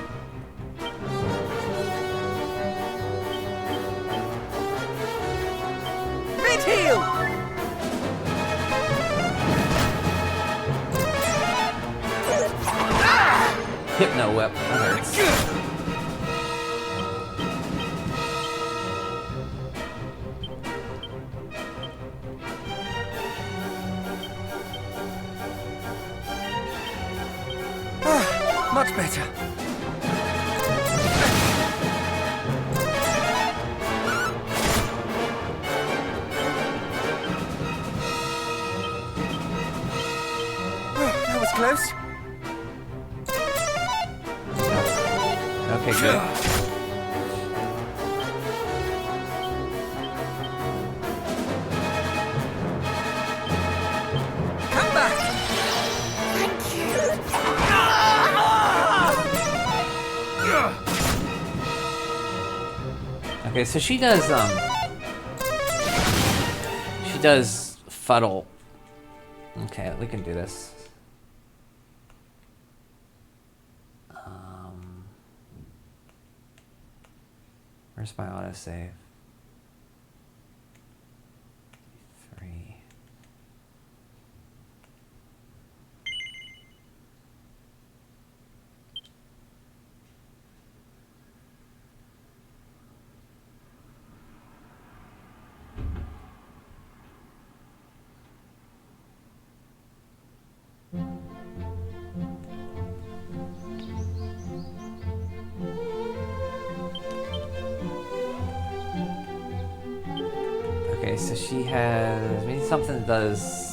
Mid-heal! Hypno whip. That hurts. Much better. That was close. Okay, good. Come back! Okay, so she does fuddle. Okay, we can do this. Where's my autosave? 3. so she has... maybe something that does...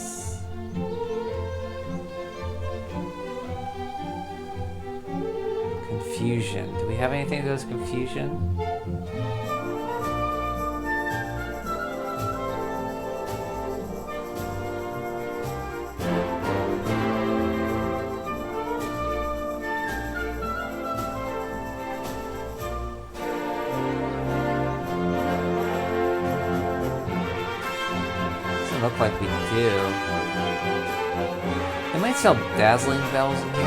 confusion. Do we have anything that does confusion? Look like we do. They might sell dazzling bells in here.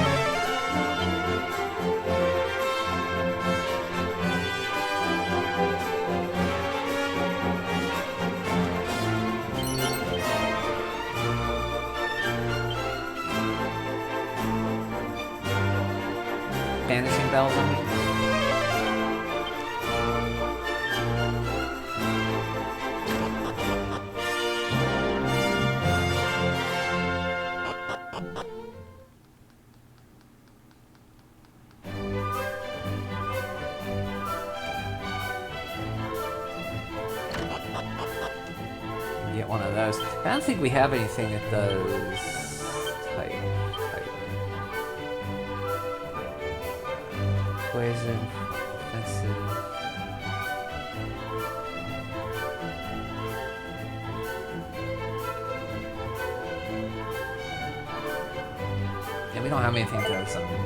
Banishing bells, I mean. Get one of those. I don't think we have anything that does type. Poison, offensive. Yeah, we don't have anything that does something.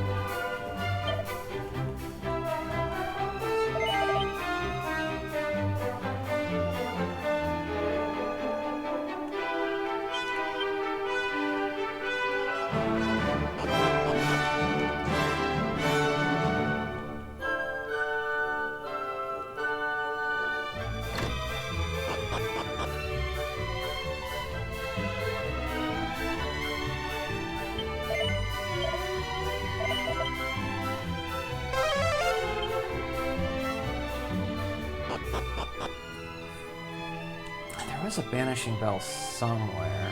There was a banishing bell somewhere.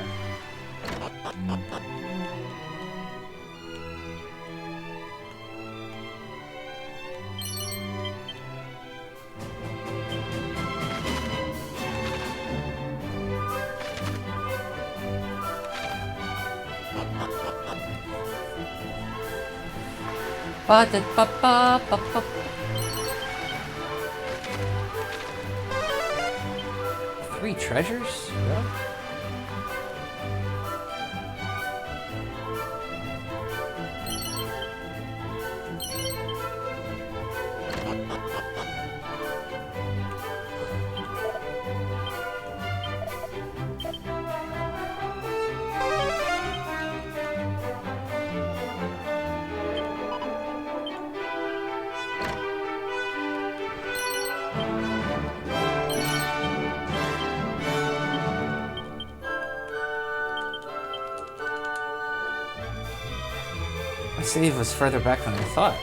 Ba-da-ba-ba-ba-ba. 3 treasures? Really? My save was further back than I thought.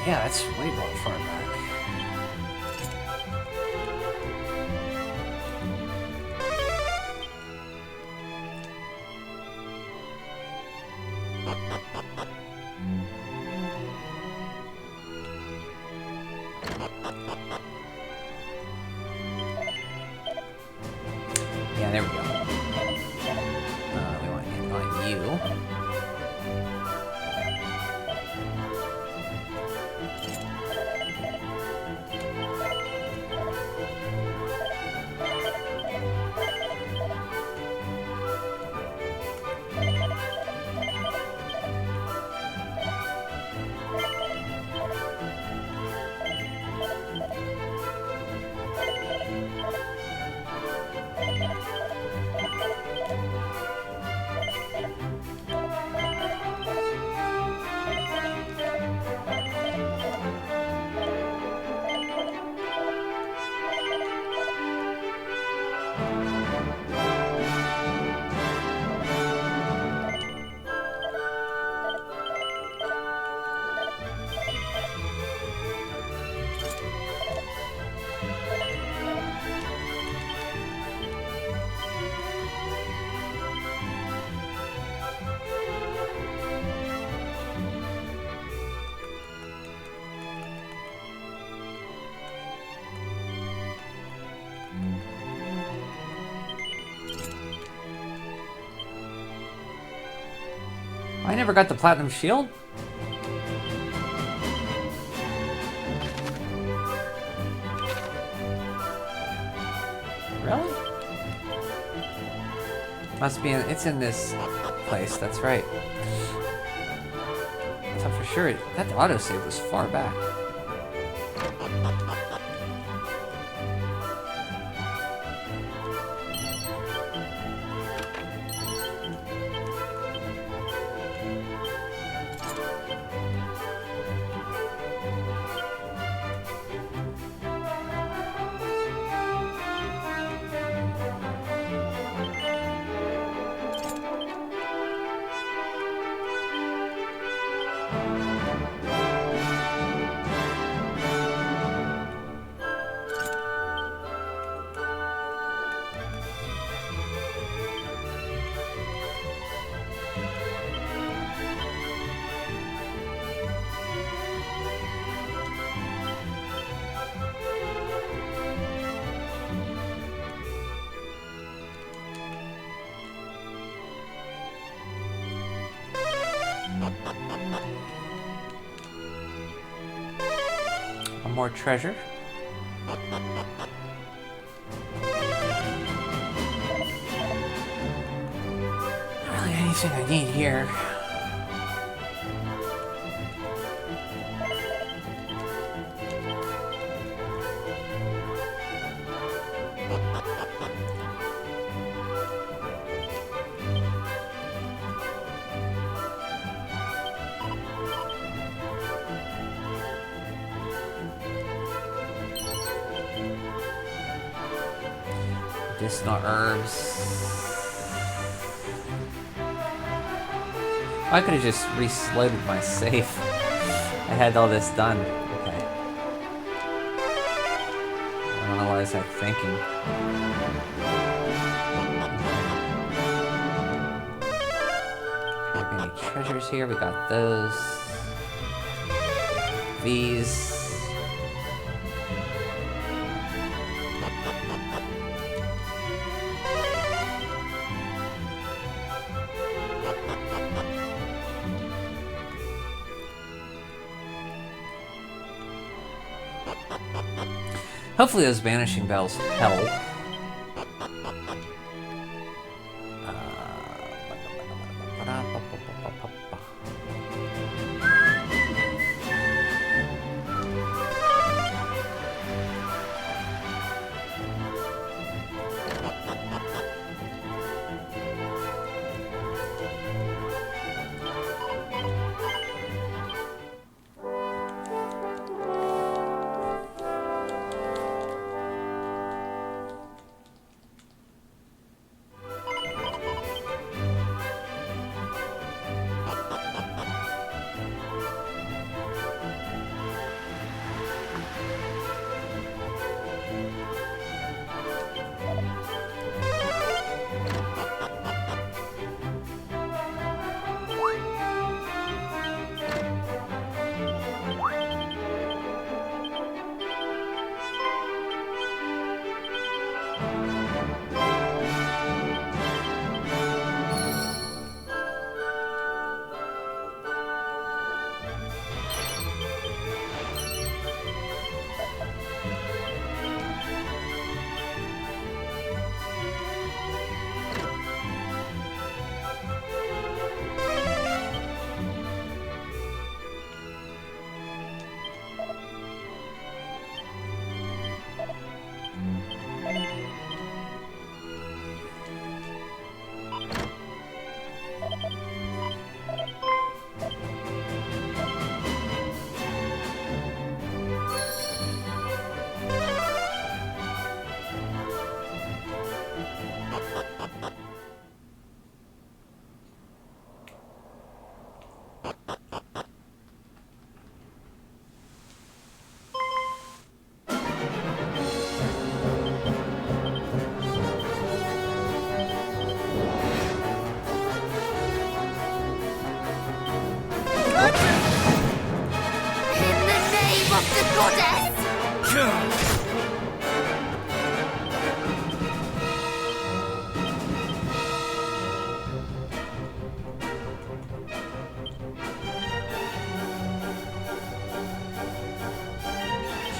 Yeah, that's way more far back. Yeah, there we go. We want to hit on you. I never got the platinum shield. Really? Must be in, it's in this place, that's right. I thought for sure that autosave was far back. More treasure. Not really anything I need here. Medicinal herbs. I could have just reloaded my safe. I had all this done. Okay. I don't know what was I thinking. Are there any treasures here? We got those. These. Hopefully those vanishing bells help.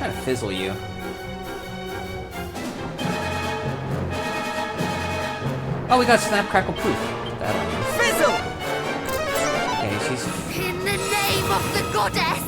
trying to fizzle you. Oh, we got Snap Crackle Poof. That on you. Fizzle! Okay, she's... In the name of the goddess!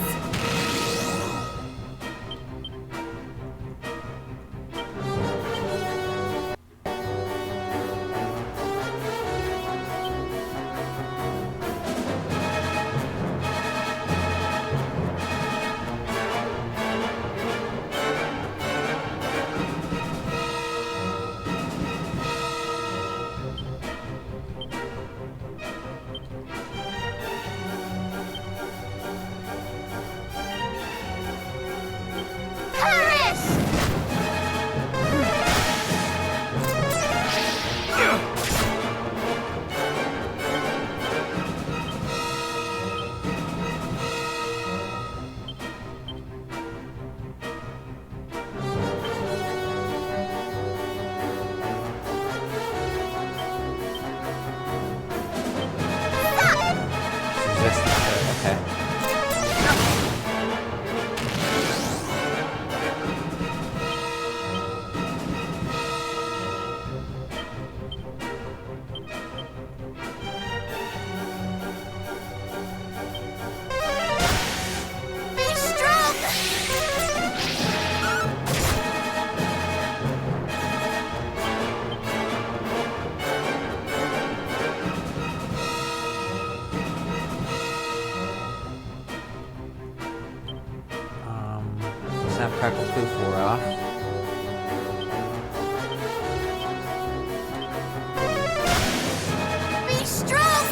Snap Crackle Poof wore off. Be strong!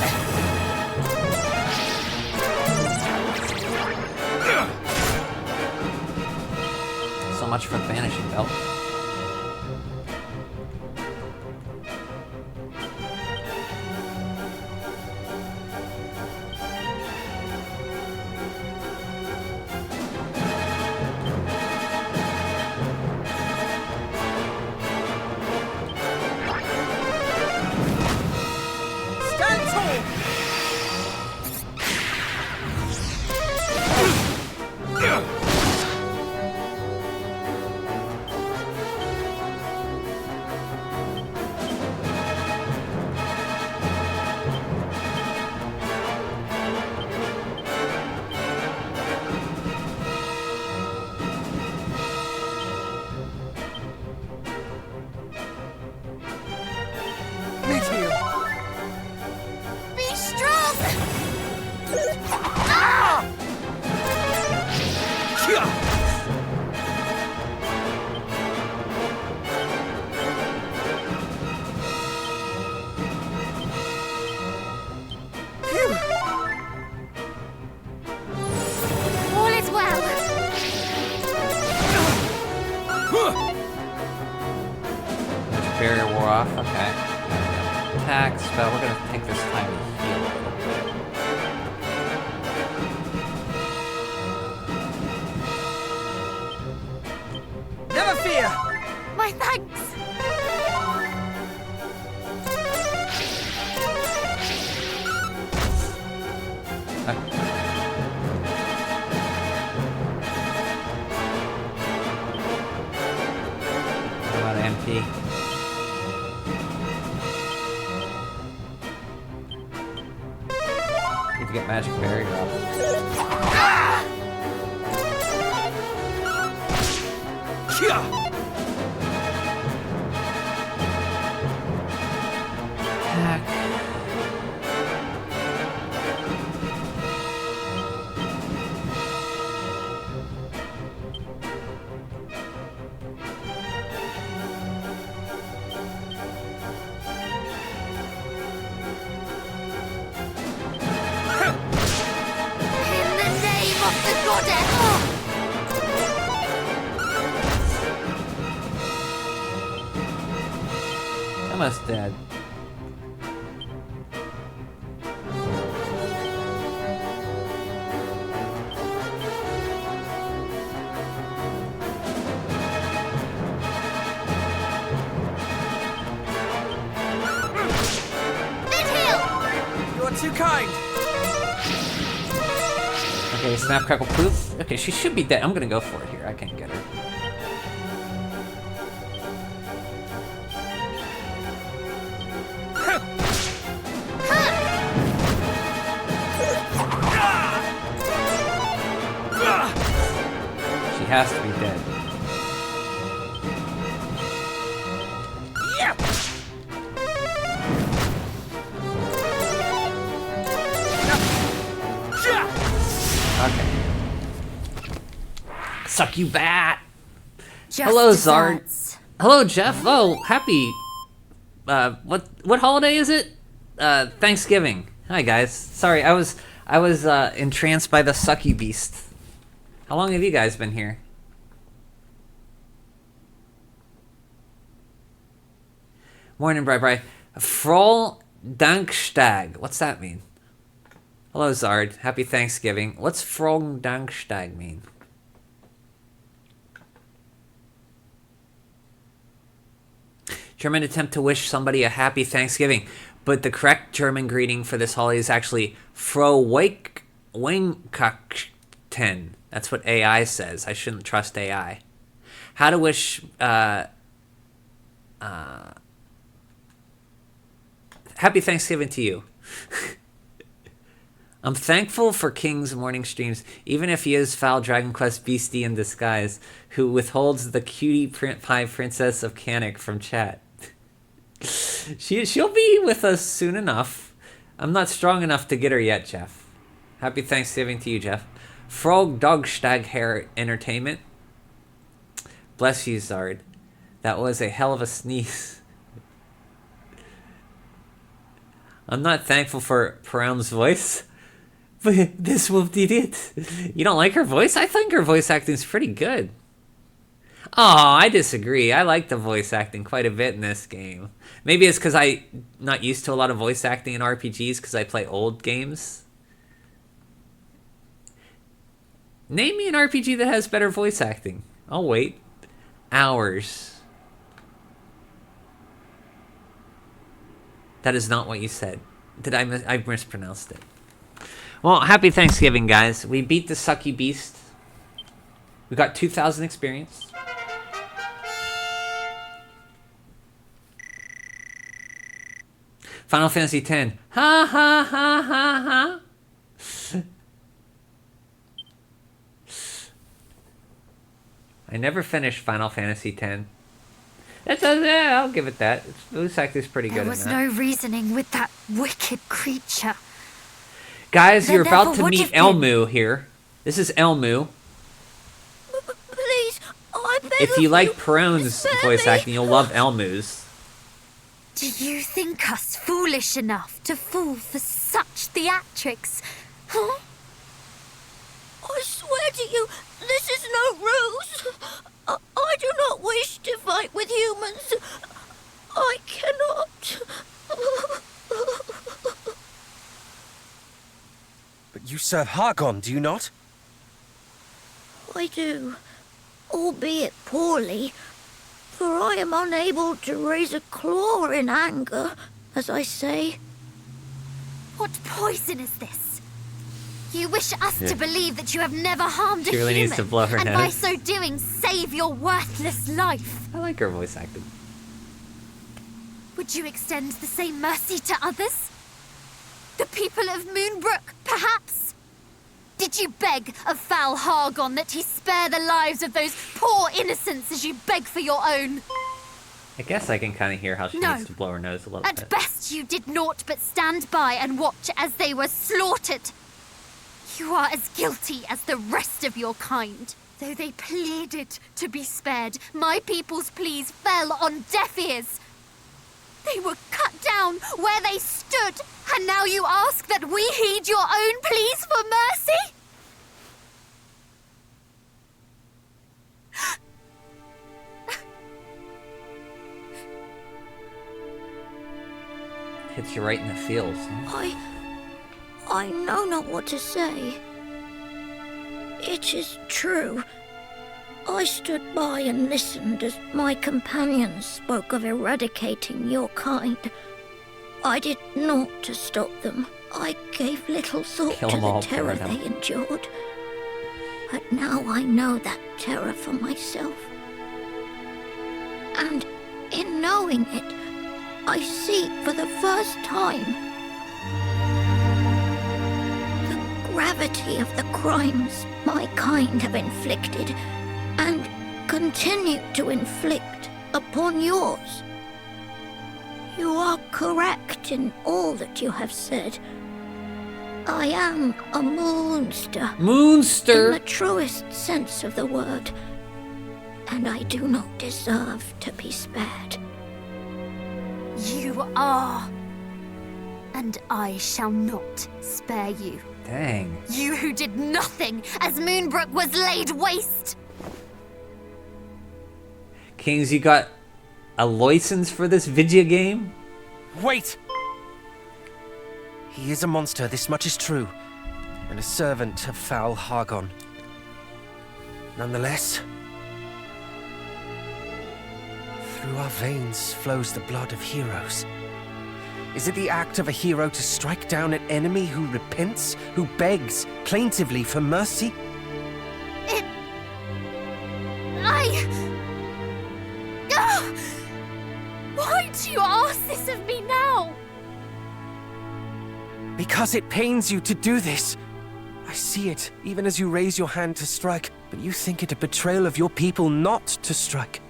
So much for the Banishing Belt. Be strong! All is well. Magic Barrier wore off. Okay. Attacks, but we're gonna take this time to heal a little bit. Never fear! My thanks. What about MP? Need to get Magic Barrier up. Attack. In the name of the goddess! Almost dead. You are too kind! I Okay, snap, crackle, poof. Okay, she should be dead. I'm gonna go for it here. I can't get her. She has to be dead. Okay. Suck you bat! Hello, Zard. Hello, Jeff. Oh, happy. What holiday is it? Thanksgiving. Hi, guys. Sorry, I was entranced by the Succubeast. How long have you guys been here? Morning, Bri. Froll Dankstag. What's that mean? Hello, Zard. Happy Thanksgiving. What's Froll Dankstag mean? German attempt to wish somebody a happy Thanksgiving, but the correct German greeting for this holiday is actually Frohe Weihnachten. That's what AI says. I shouldn't trust AI. How to wish happy Thanksgiving to you. I'm thankful for King's morning streams, even if he is foul Dragon Quest beastie in disguise, who withholds the cutie pie princess of Canik from chat. She'll be with us soon enough. I'm not strong enough to get her yet, Jeff. Happy Thanksgiving to you, Jeff. Frog Dogstag Hair Entertainment. Bless you, Zard. That was a hell of a sneeze. I'm not thankful for Param's voice, but this wolf did it. You don't like her voice? I think her voice acting is pretty good. Oh, I disagree. I like the voice acting quite a bit in this game. Maybe it's because I'm not used to a lot of voice acting in RPGs because I play old games. Name me an RPG that has better voice acting. I'll wait. Hours. That is not what you said. I mispronounced it. Well, happy Thanksgiving, guys. We beat the Succubeast. We got 2,000 experience. Final Fantasy X. Ha ha ha ha ha. I never finished Final Fantasy X. I'll give it that. Voice acting is pretty good. There was no reasoning with that wicked creature. Guys, you're about to meet Elmu here. This is Elmu. Please, I beg If you like Peron's voice acting, you'll love Elmu's. Do you think us foolish enough to fall for such theatrics? Huh? I swear to you, this is no ruse. I do not wish to fight with humans. I cannot. But you serve Hargon, do you not? I do, albeit poorly, for I am unable to raise a claw in anger, as I say. What poison is this? You wish us to believe that you have never harmed a She really human, needs to blow her and nose. by so doing, save your worthless life. I like her voice acting. Would you extend the same mercy to others? The people of Moonbrook, perhaps? Did you beg of foul Hargon that he spare the lives of those poor innocents as you beg for your own? I guess I can kind of hear how she No. needs to blow her nose a little At bit. best, you did naught but stand by and watch as they were slaughtered. You are as guilty as the rest of your kind. Though they pleaded to be spared, my people's pleas fell on deaf ears. They were cut down where they stood, and now you ask that we heed your own pleas for mercy? Hits you right in the feels. Huh? I know not what to say. It is true. I stood by and listened as my companions spoke of eradicating your kind. I did naught to stop them. I gave little thought Kill to 'em the all, terror Burrowell. they endured. But now I know that terror for myself. And in knowing it, I see for the first time the gravity of the crimes my kind have inflicted and continue to inflict upon yours. You are correct in all that you have said. I am a moonster. Moonster? In the truest sense of the word. And I do not deserve to be spared. You are. And I shall not spare you. Dang. You who did nothing as Moonbrook was laid waste. Kings, you got a license for this video game? Wait! He is a monster, this much is true, and a servant of foul Hargon. Nonetheless, through our veins flows the blood of heroes. Is it the act of a hero to strike down an enemy who repents, who begs plaintively for mercy? Why do you ask this of me now? Because it pains you to do this. I see it, even as you raise your hand to strike, but you think it a betrayal of your people not to strike.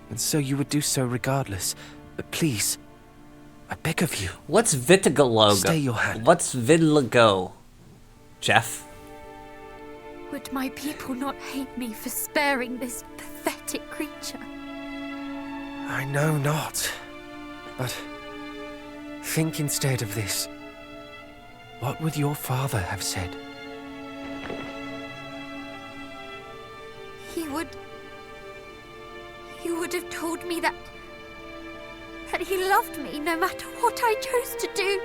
And so you would do so regardless. But please, I beg of you. What's Vitiligo? Stay your hand. What's Vitiligo? Jeff? Would my people not hate me for sparing this pathetic creature? I know not. But think instead of this. What would your father have said? He would have told me that he loved me no matter what I chose to do.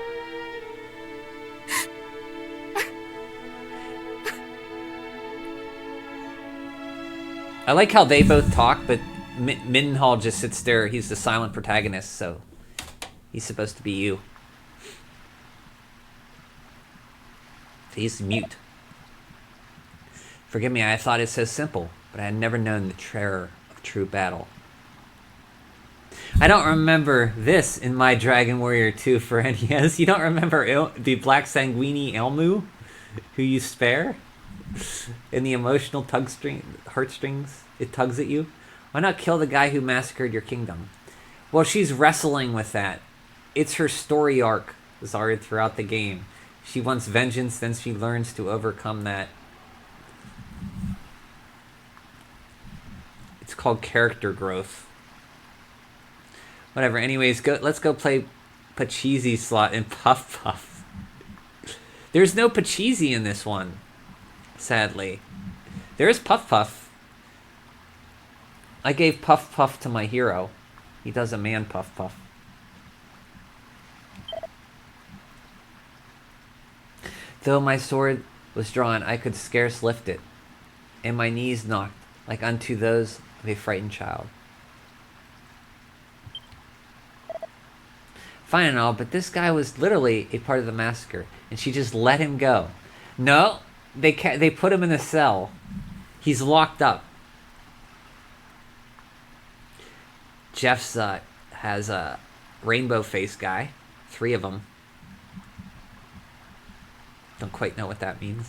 I like how they both talk, but Mindenhall just sits there. He's the silent protagonist, so he's supposed to be you. He's mute. Forgive me, I thought it so simple, but I had never known the terror of true battle. I don't remember this in my Dragon Warrior 2 for NES. You don't remember the Black Sanguini Elmu, who you spare? In the emotional heartstrings, it tugs at you? Why not kill the guy who massacred your kingdom? Well, she's wrestling with that. It's her story arc, Zard, throughout the game. She wants vengeance, then she learns to overcome that. It's called character growth. Whatever, anyways, let's go play Pachisi slot in Puff Puff. There's no Pachisi in this one, sadly. There is Puff Puff. I gave Puff Puff to my hero. He does a man Puff Puff. Though my sword was drawn, I could scarce lift it, and my knees knocked like unto those of a frightened child. Fine and all, but this guy was literally a part of the massacre, and she just let him go. No, they put him in a cell. He's locked up. Jeff's has a rainbow face guy, 3 of them. Don't quite know what that means.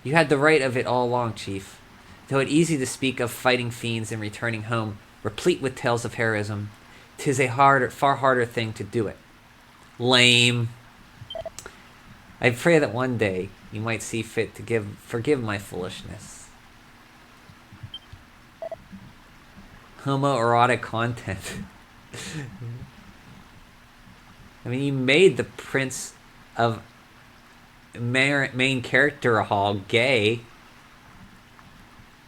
You had the right of it all along, Chief. Though it easy to speak of fighting fiends and returning home, replete with tales of heroism, 'tis a far harder thing to do it. Lame. I pray that one day you might see fit to forgive my foolishness. Homoerotic content. I mean, you made the Prince of main character Hall gay.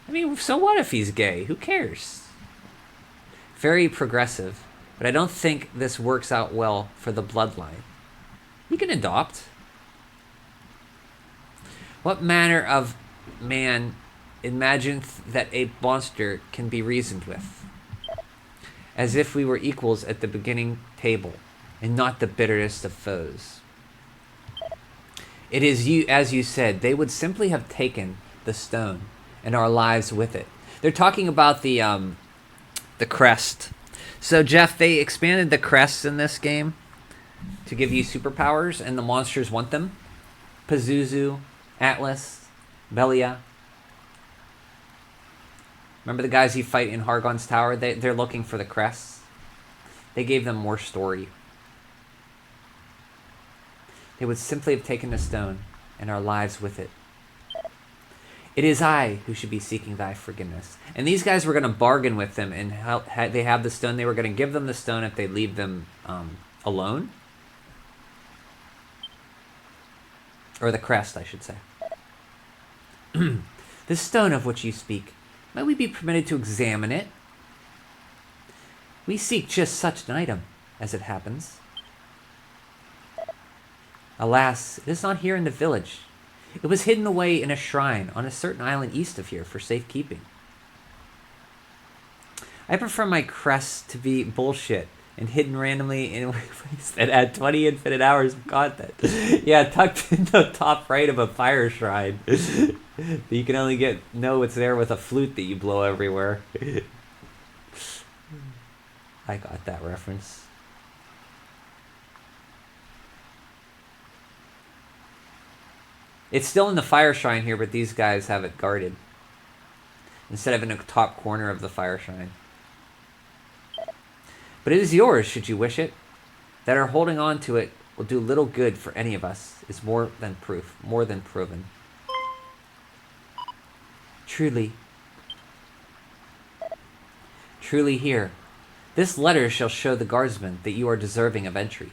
I mean, so what if he's gay? Who cares? Very progressive, but I don't think this works out well for the bloodline. You can adopt. What manner of man imagineth that a monster can be reasoned with? As if we were equals at the beginning table. and not the bitterest of foes. It is you, as you said, they would simply have taken the stone and our lives with it. They're talking about the crest. So, Jeff, they expanded the crests in this game to give you superpowers, and the monsters want them. Pazuzu, Atlas, Belia. Remember the guys you fight in Hargon's Tower? They're looking for the crests. They gave them more story. They would simply have taken the stone and our lives with it. It is I who should be seeking thy forgiveness. And these guys were going to bargain with them, and they have the stone. They were going to give them the stone if they leave them alone. Or the crest, I should say. The stone of which you speak, might we be permitted to examine it? We seek just such an item, as it happens. Alas, it is not here in the village. It was hidden away in a shrine on a certain island east of here for safekeeping. I prefer my crests to be bullshit and hidden randomly in a place that add 20 infinite hours of content. Yeah, tucked in the top right of a fire shrine. You can only know it's there with a flute that you blow everywhere. I got that reference. It's still in the fire shrine here, but these guys have it guarded. Instead of in the top corner of the fire shrine. But it is yours, should you wish it. That our holding on to it will do little good for any of us is more than proven. Truly here, this letter shall show the guardsman that you are deserving of entry.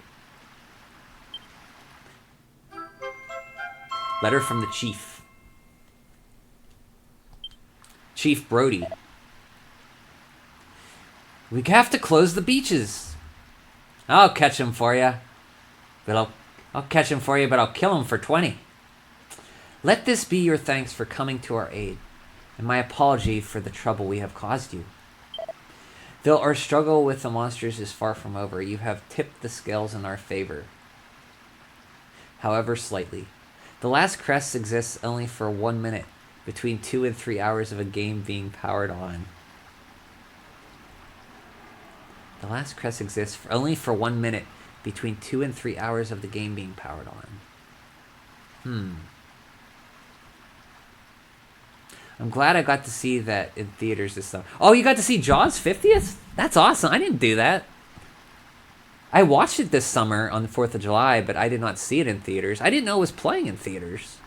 Letter from the chief. Chief Brody. We have to close the beaches. I'll catch him for you. But I'll catch him for you, but I'll kill him for 20. Let this be your thanks for coming to our aid, and my apology for the trouble we have caused you. Though our struggle with the monsters is far from over, you have tipped the scales in our favor. However slightly. The last crest exists only for 1 minute, between 2 and 3 hours of a game being powered on. The last crest exists only for 1 minute, between 2 and 3 hours of the game being powered on. I'm glad I got to see that in theaters this summer. Oh, you got to see Jaws 50th? That's awesome. I didn't do that. I watched it this summer on the 4th of July, but I did not see it in theaters. I didn't know it was playing in theaters.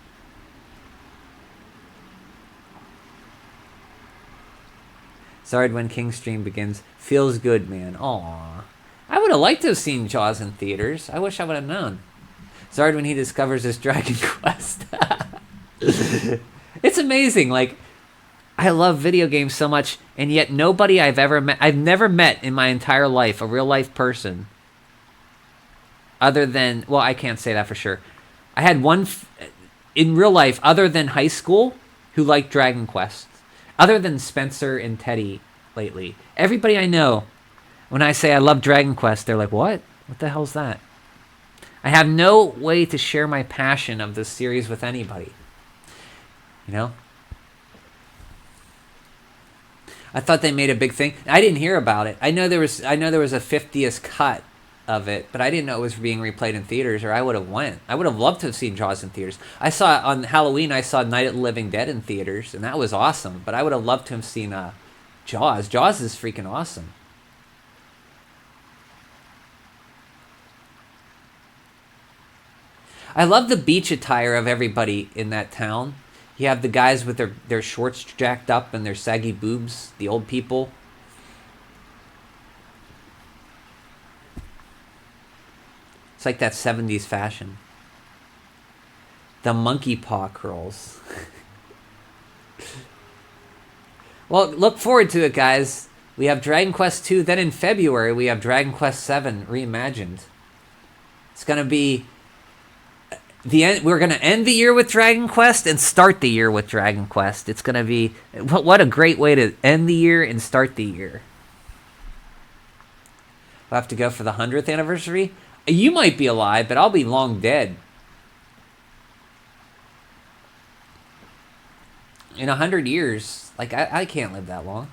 Sorry when King's stream begins. Feels good, man. Aww. I would have liked to have seen Jaws in theaters. I wish I would have known. Zard when he discovers his Dragon Quest. It's amazing. Like, I love video games so much, and yet nobody I've never met in my entire life, a real life person, other than, well, I can't say that for sure. I had one in real life, other than high school, who liked Dragon Quest. Other than Spencer and Teddy lately. Everybody I know, when I say I love Dragon Quest, they're like, what? What the hell's that? I have no way to share my passion of this series with anybody. You know? I thought they made a big thing. I didn't hear about it. I know there was a 50th cut of it, but I didn't know it was being replayed in theaters, or I would have went. I would have loved to have seen Jaws in theaters. I saw on Halloween, I saw Night of the Living Dead in theaters, and that was awesome. But I would have loved to have seen Jaws. Jaws is freaking awesome. I love the beach attire of everybody in that town. You have the guys with their shorts jacked up and their saggy boobs, the old people. It's like that 70s fashion. The monkey paw curls. Well, look forward to it, guys. We have Dragon Quest II. Then in February, we have Dragon Quest VII Reimagined. It's going to be the end. We're going to end the year with Dragon Quest and start the year with Dragon Quest. It's going to be... What a great way to end the year and start the year. We'll have to go for the 100th anniversary. You might be alive, but I'll be long dead. In 100 years, like, I can't live that long.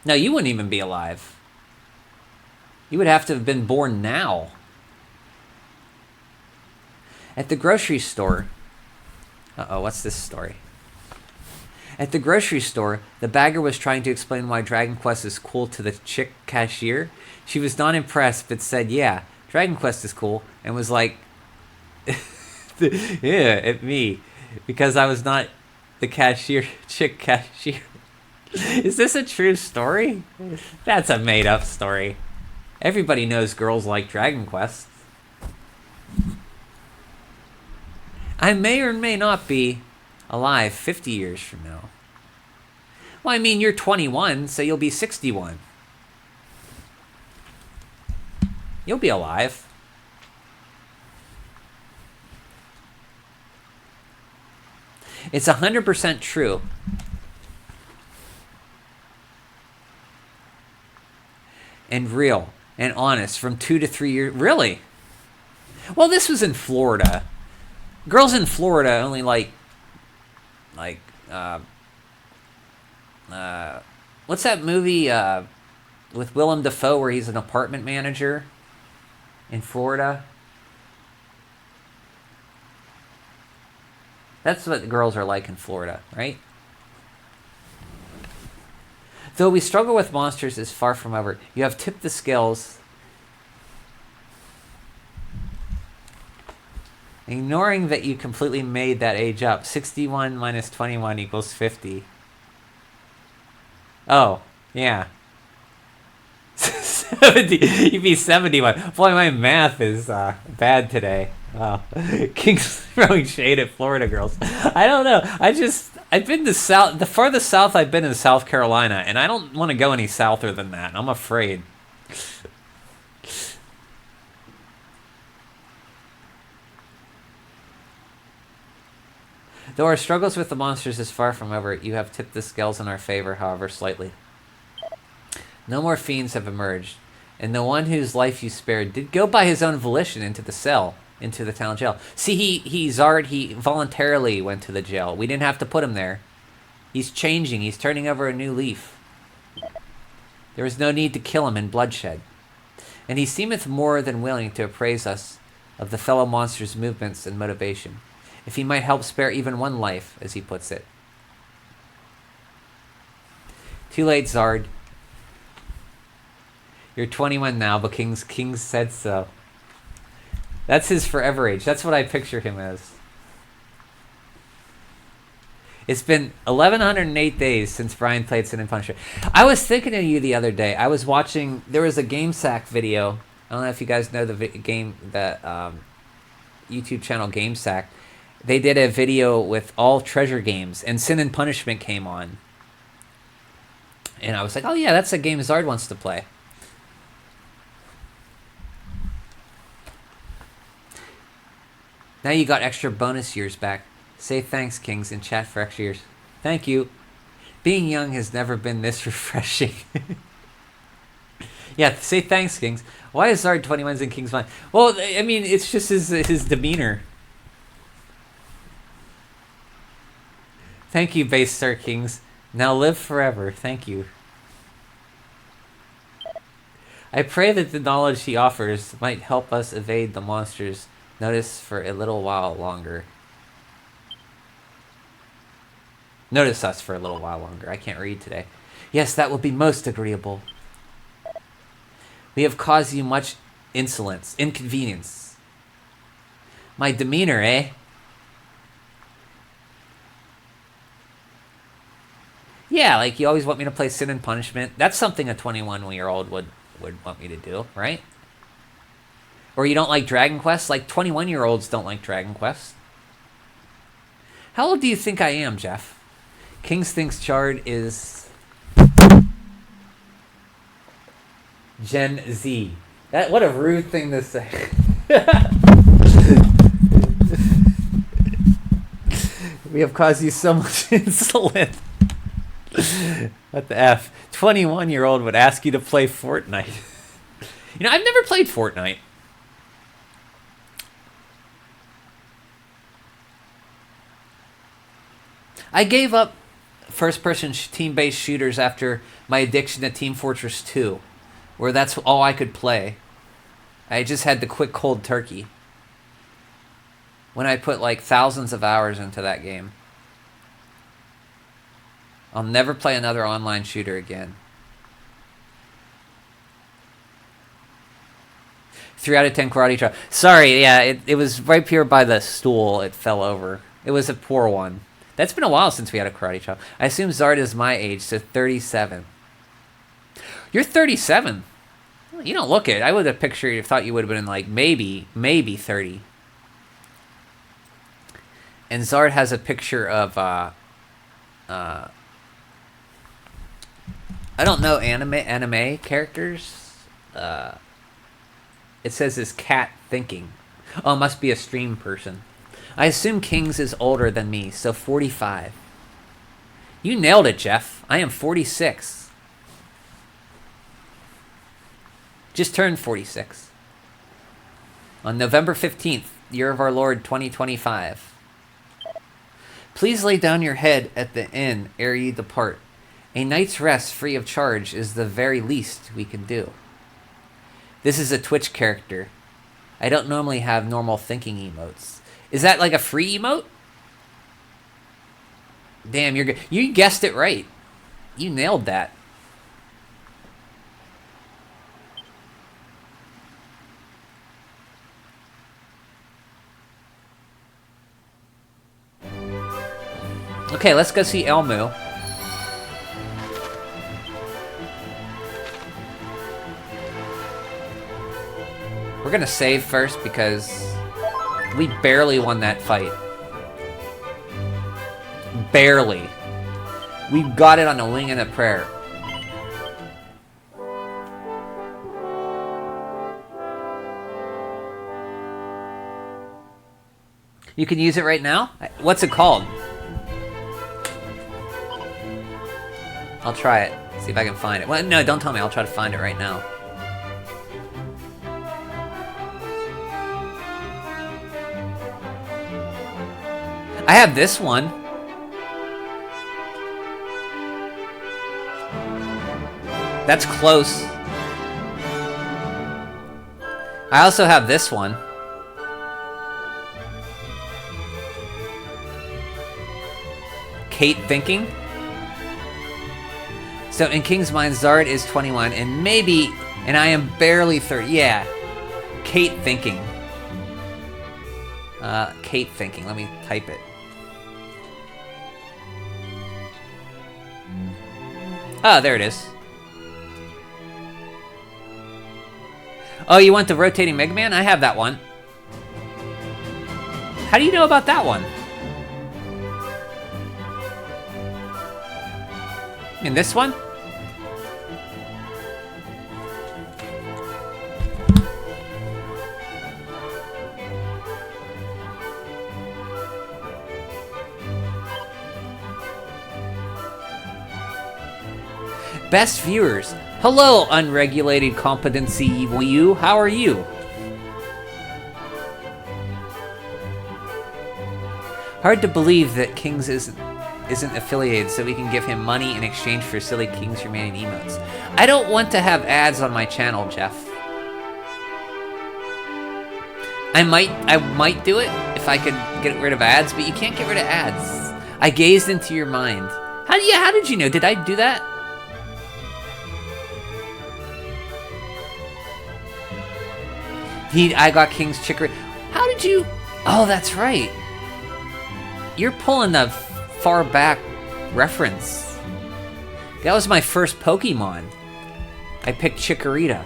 No, you wouldn't even be alive. You would have to have been born now. At the grocery store... Uh-oh, what's this story? At the grocery store, the bagger was trying to explain why Dragon Quest is cool to the chick cashier. She was not impressed, but said, yeah, Dragon Quest is cool, and was like, yeah, at me, because I was not the chick cashier. Is this a true story? That's a made-up story. Everybody knows girls like Dragon Quest. I may or may not be alive 50 years from now. Well, I mean, you're 21, so you'll be 61. You'll be alive. It's 100% true. And real and honest from 2 to 3 years. Really? Well, this was in Florida. Girls in Florida only what's that movie with Willem Dafoe where he's an apartment manager in Florida? That's what girls are like in Florida, right? Though we struggle with monsters is far from over. You have tipped the scales. Ignoring that you completely made that age up. 61 minus 21 equals 50. Oh, yeah. 70. You'd be 71. Boy, my math is bad today. Wow. King's throwing shade at Florida girls. I don't know. I've been to South. The farthest south I've been is South Carolina, and I don't want to go any souther than that. I'm afraid. Though our struggles with the monsters is far from over, you have tipped the scales in our favor, however slightly. No more fiends have emerged, and the one whose life you spared did go by his own volition into the town jail. See, he voluntarily went to the jail. We didn't have to put him there. He's changing. He's turning over a new leaf. There was no need to kill him in bloodshed. And he seemeth more than willing to appraise us of the fellow monster's movements and motivation, if he might help spare even one life, as he puts it. Too late, Zard. You're 21 now, but King said so. That's his forever age. That's what I picture him as. It's been 1,108 days since Brian played Sin and Punishment. I was thinking of you the other day. I was watching... There was a GameSack video. I don't know if you guys know the YouTube channel GameSack. They did a video with all treasure games, and Sin and Punishment came on. And I was like, oh yeah, that's a game Zard wants to play. Now you got extra bonus years back. Say thanks, Kings, in chat for extra years. Thank you. Being young has never been this refreshing. Yeah, say thanks, Kings. Why is Zard 21's in King's mind? Well, I mean, it's just his demeanor. Thank you, base Sir Kings. Now live forever. Thank you. I pray that the knowledge he offers might help us evade the monsters. Notice for a little while longer. Notice us for a little while longer. I can't read today. Yes, that will be most agreeable. We have caused you much inconvenience. My demeanor, eh? Yeah, like you always want me to play Sin and Punishment. That's something a 21-year-old would want me to do, right? Or you don't like Dragon Quest? Like 21-year-olds don't like Dragon Quest. How old do you think I am, Jeff? Kings thinks Chard is Gen Z. What a rude thing to say. We have caused you so much insolence. What the F? 21-year-old would ask you to play Fortnite. You know, I've never played Fortnite. I gave up first-person team-based shooters after my addiction to Team Fortress 2, where that's all I could play. I just had the quick cold turkey when I put like thousands of hours into that game. I'll never play another online shooter again. 3 out of 10 karate chop. Sorry, yeah, it was right here by the stool. It fell over. It was a poor one. That's been a while since we had a karate chop. I assume Zard is my age, so 37. You're 37. You don't look it. I would have pictured, thought you would have been like maybe 30. And Zard has a picture of I don't know anime characters. It says this cat thinking. Oh, must be a stream person. I assume Kings is older than me, so 45. You nailed it, Jeff. I am 46. Just turned 46. On November 15th, year of our Lord 2025. Please lay down your head at the inn ere ye depart. A night's rest free of charge is the very least we can do. This is a Twitch character. I don't normally have normal thinking emotes. Is that like a free emote? Damn, you're good. You guessed it right. You nailed that. Okay, let's go see Elmu. We're gonna save first because we barely won that fight. Barely. We got it on a wing and a prayer. You can use it right now? What's it called? I'll try it. See if I can find it. Well, no, don't tell me. I'll try to find it right now. I have this one. That's close. I also have this one. Kate thinking. So in King's Mind, Zard is 21 and maybe, and I am barely 30. Yeah. Kate thinking. Kate thinking. Let me type it. Oh, there it is. Oh, you want the rotating Mega Man? I have that one. How do you know about that one? And this one? Best viewers. Hello, unregulated competency you. How are you? Hard to believe that Kings isn't affiliated, so we can give him money in exchange for silly Kings Humanity emotes. I don't want to have ads on my channel, Jeff. I might do it if I could get rid of ads, but you can't get rid of ads. I gazed into your mind. How did you know? Did I do that? I got King's Chicory. How did you? Oh, that's right. You're pulling the far back reference. That was my first Pokemon. I picked Chikorita.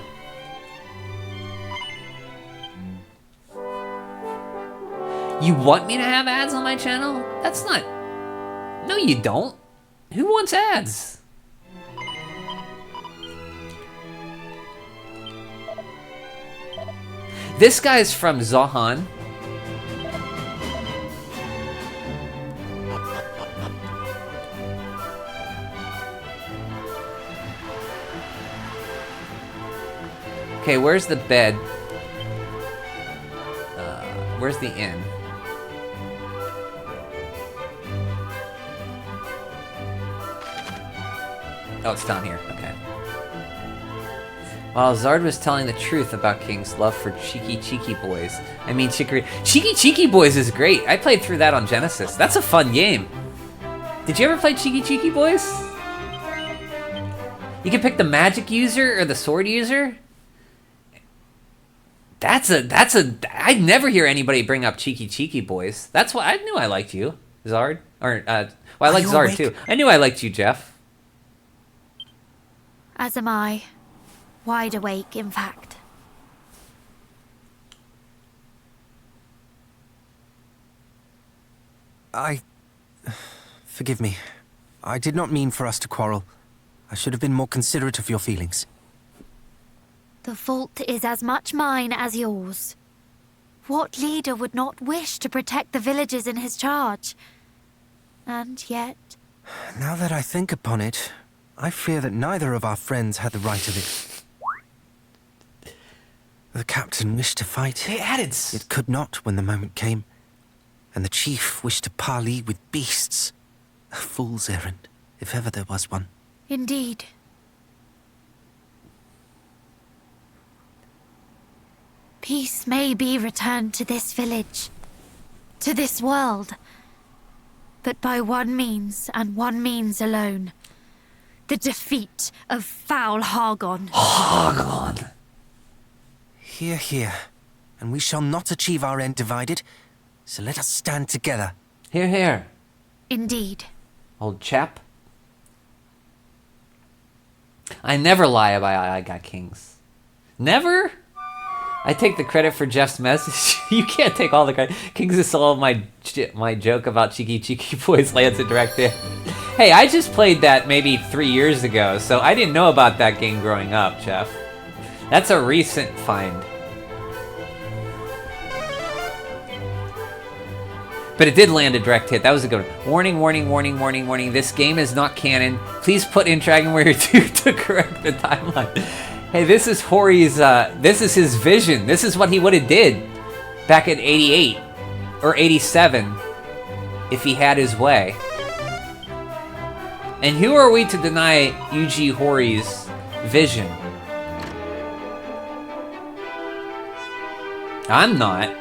You want me to have ads on my channel? That's not... No, you don't. Who wants ads? This guy's from Zohan. Okay, where's the bed? Where's the inn? Oh, it's down here. Okay. While Zard was telling the truth about King's love for Cheeky Boys. I mean, Cheeky Boys is great. I played through that on Genesis. That's a fun game. Did you ever play Cheeky Boys? You can pick the magic user or the sword user. I never hear anybody bring up Cheeky Boys. That's why I knew I liked you, Zard. Or, well, I like Zard awake? too. I knew I liked you, Jeff. As am I. Wide awake, in fact. Forgive me. I did not mean for us to quarrel. I should have been more considerate of your feelings. The fault is as much mine as yours. What leader would not wish to protect the villages in his charge? And yet... Now that I think upon it, I fear that neither of our friends had the right of it. The captain wished to fight. They added... It could not when the moment came. And the chief wished to parley with beasts. A fool's errand, if ever there was one. Indeed. Peace may be returned to this village, to this world, but by one means and one means alone. The defeat of foul Hargon. Hargon! Hear, hear. And we shall not achieve our end divided, so let us stand together. Here, here. Indeed. Old chap. I never lie about I got kings. Never? I take the credit for Jeff's message. You can't take all the credit. Kings is all my joke about Cheeky Boys lands a direct hit. Hey, I just played that maybe 3 years ago, so I didn't know about that game growing up, Jeff. That's a recent find. But it did land a direct hit. That was a good one. Warning, warning, warning, warning, warning. This game is not canon. Please put in Dragon Warrior 2 to correct the timeline. Hey, this is Hori's, this is his vision. This is what he would have did back in 88 or 87 if he had his way. And who are we to deny Yuji Hori's vision? I'm not.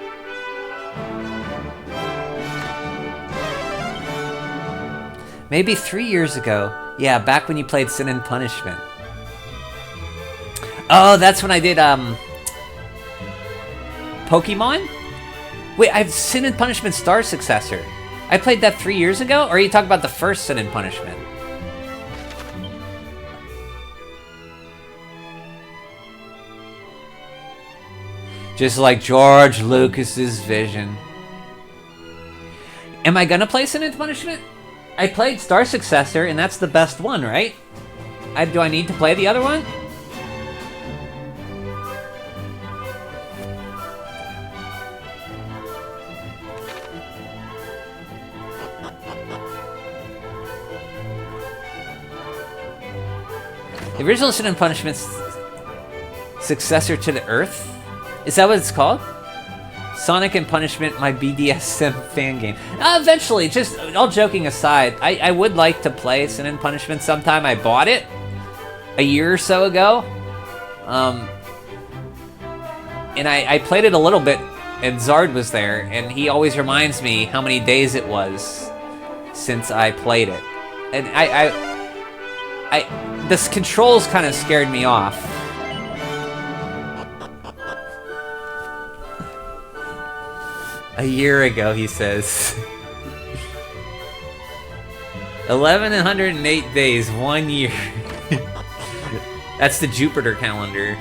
Maybe 3 years ago. Yeah, back when you played Sin and Punishment. Oh, that's when I did, Pokemon? Wait, I have Sin and Punishment Star Successor. I played that 3 years ago? Or are you talking about the first Sin and Punishment? Just like George Lucas's vision. Am I gonna play Sin and Punishment? I played Star Successor, and that's the best one, right? Do I need to play the other one? The original Sin and Punishment's successor to the Earth? Is that what it's called? Sonic and Punishment, my BDSM fan game. Eventually, just all joking aside, I would like to play Sin and Punishment sometime. I bought it a year or so ago. And I played it a little bit, and Zard was there, and he always reminds me how many days it was since I played it. And this controls kind of scared me off. A year ago, he says. 1,108 days, 1 year. That's the Jupiter calendar.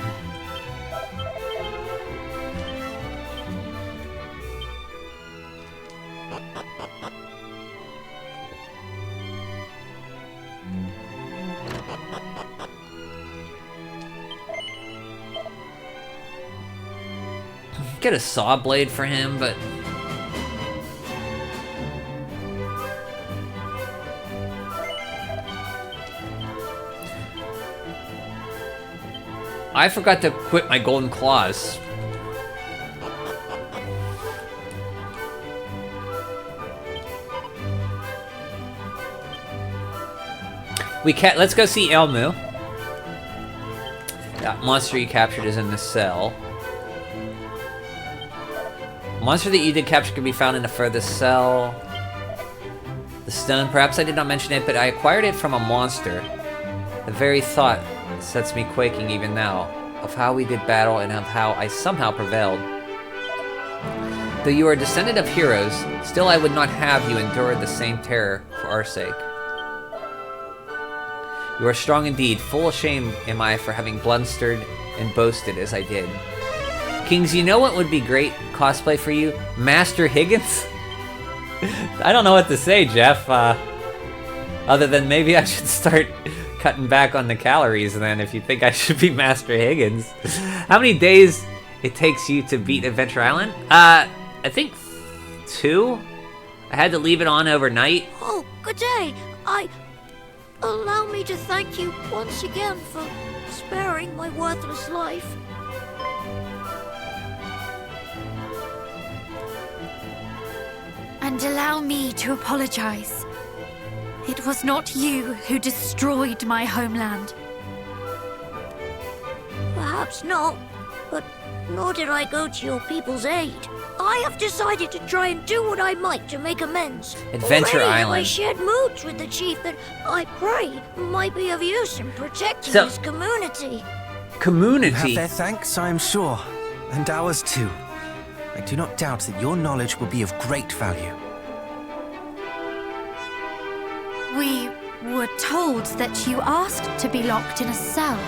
Get a saw blade for him, but... I forgot to equip my golden claws. Let's go see Elmu. That monster you captured is in the cell. Monster that you did capture can be found in the furthest cell. The stone, perhaps I did not mention it, but I acquired it from a monster. The very thought sets me quaking even now, of how we did battle and of how I somehow prevailed. Though you are a descendant of heroes, still I would not have you endure the same terror for our sake. You are strong indeed, full of shame am I for having blustered and boasted as I did. Kings, you know what would be great cosplay for you? Master Higgins? I don't know what to say, Jeff, other than maybe I should start cutting back on the calories then if you think I should be Master Higgins. How many days it takes you to beat Adventure Island? I think 2? I had to leave it on overnight. Oh, good day. Allow me to thank you once again for sparing my worthless life. And allow me to apologize. It was not you who destroyed my homeland. Perhaps not, but nor did I go to your people's aid. I have decided to try and do what I might to make amends. Adventure Already Island. I shared moods with the chief that I pray might be of use in protecting So- his community. You have Community. their thanks, I am sure, and ours too. I do not doubt that your knowledge will be of great value. We were told that you asked to be locked in a cell.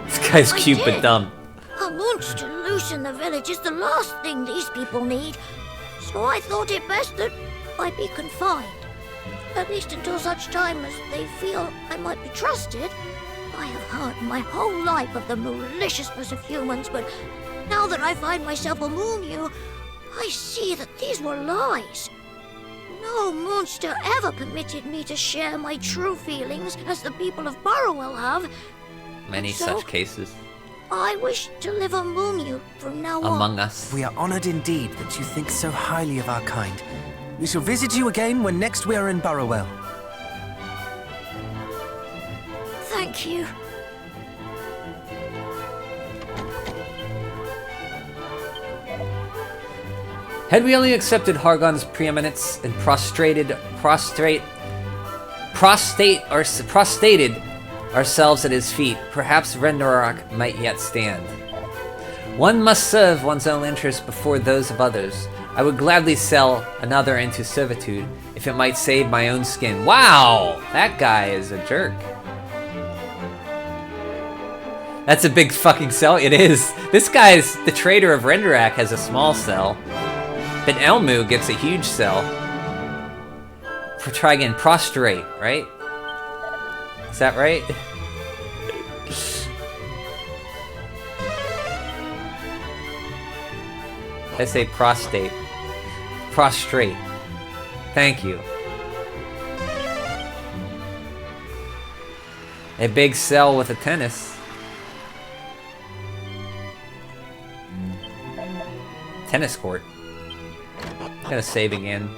This guy's I cute but did. dumb. A monster loose in the village is the last thing these people need. So I thought it best that I be confined. At least until such time as they feel I might be trusted. I have heard my whole life of the maliciousness of humans, but now that I find myself among you, I see that these were lies. No monster ever permitted me to share my true feelings as the people of Burrowell have. Many So- such cases. I wish to live among you from now on. Among us. We are honored indeed that you think so highly of our kind. We shall visit you again when next we are in Burrowell. Thank you. Had we only accepted Hargon's preeminence and prostrated ourselves at his feet, perhaps Rendorak might yet stand. One must serve one's own interests before those of others. I would gladly sell another into servitude if it might save my own skin. Wow! That guy is a jerk. That's a big fucking cell. It is. This guy's the trader of Rendorak has a small cell. But Elmu gets a huge cell. Try again, prostrate, right? Is that right? I say prostate. Prostrate. Thank you. A big cell with a tennis. Tennis court. Gonna save again.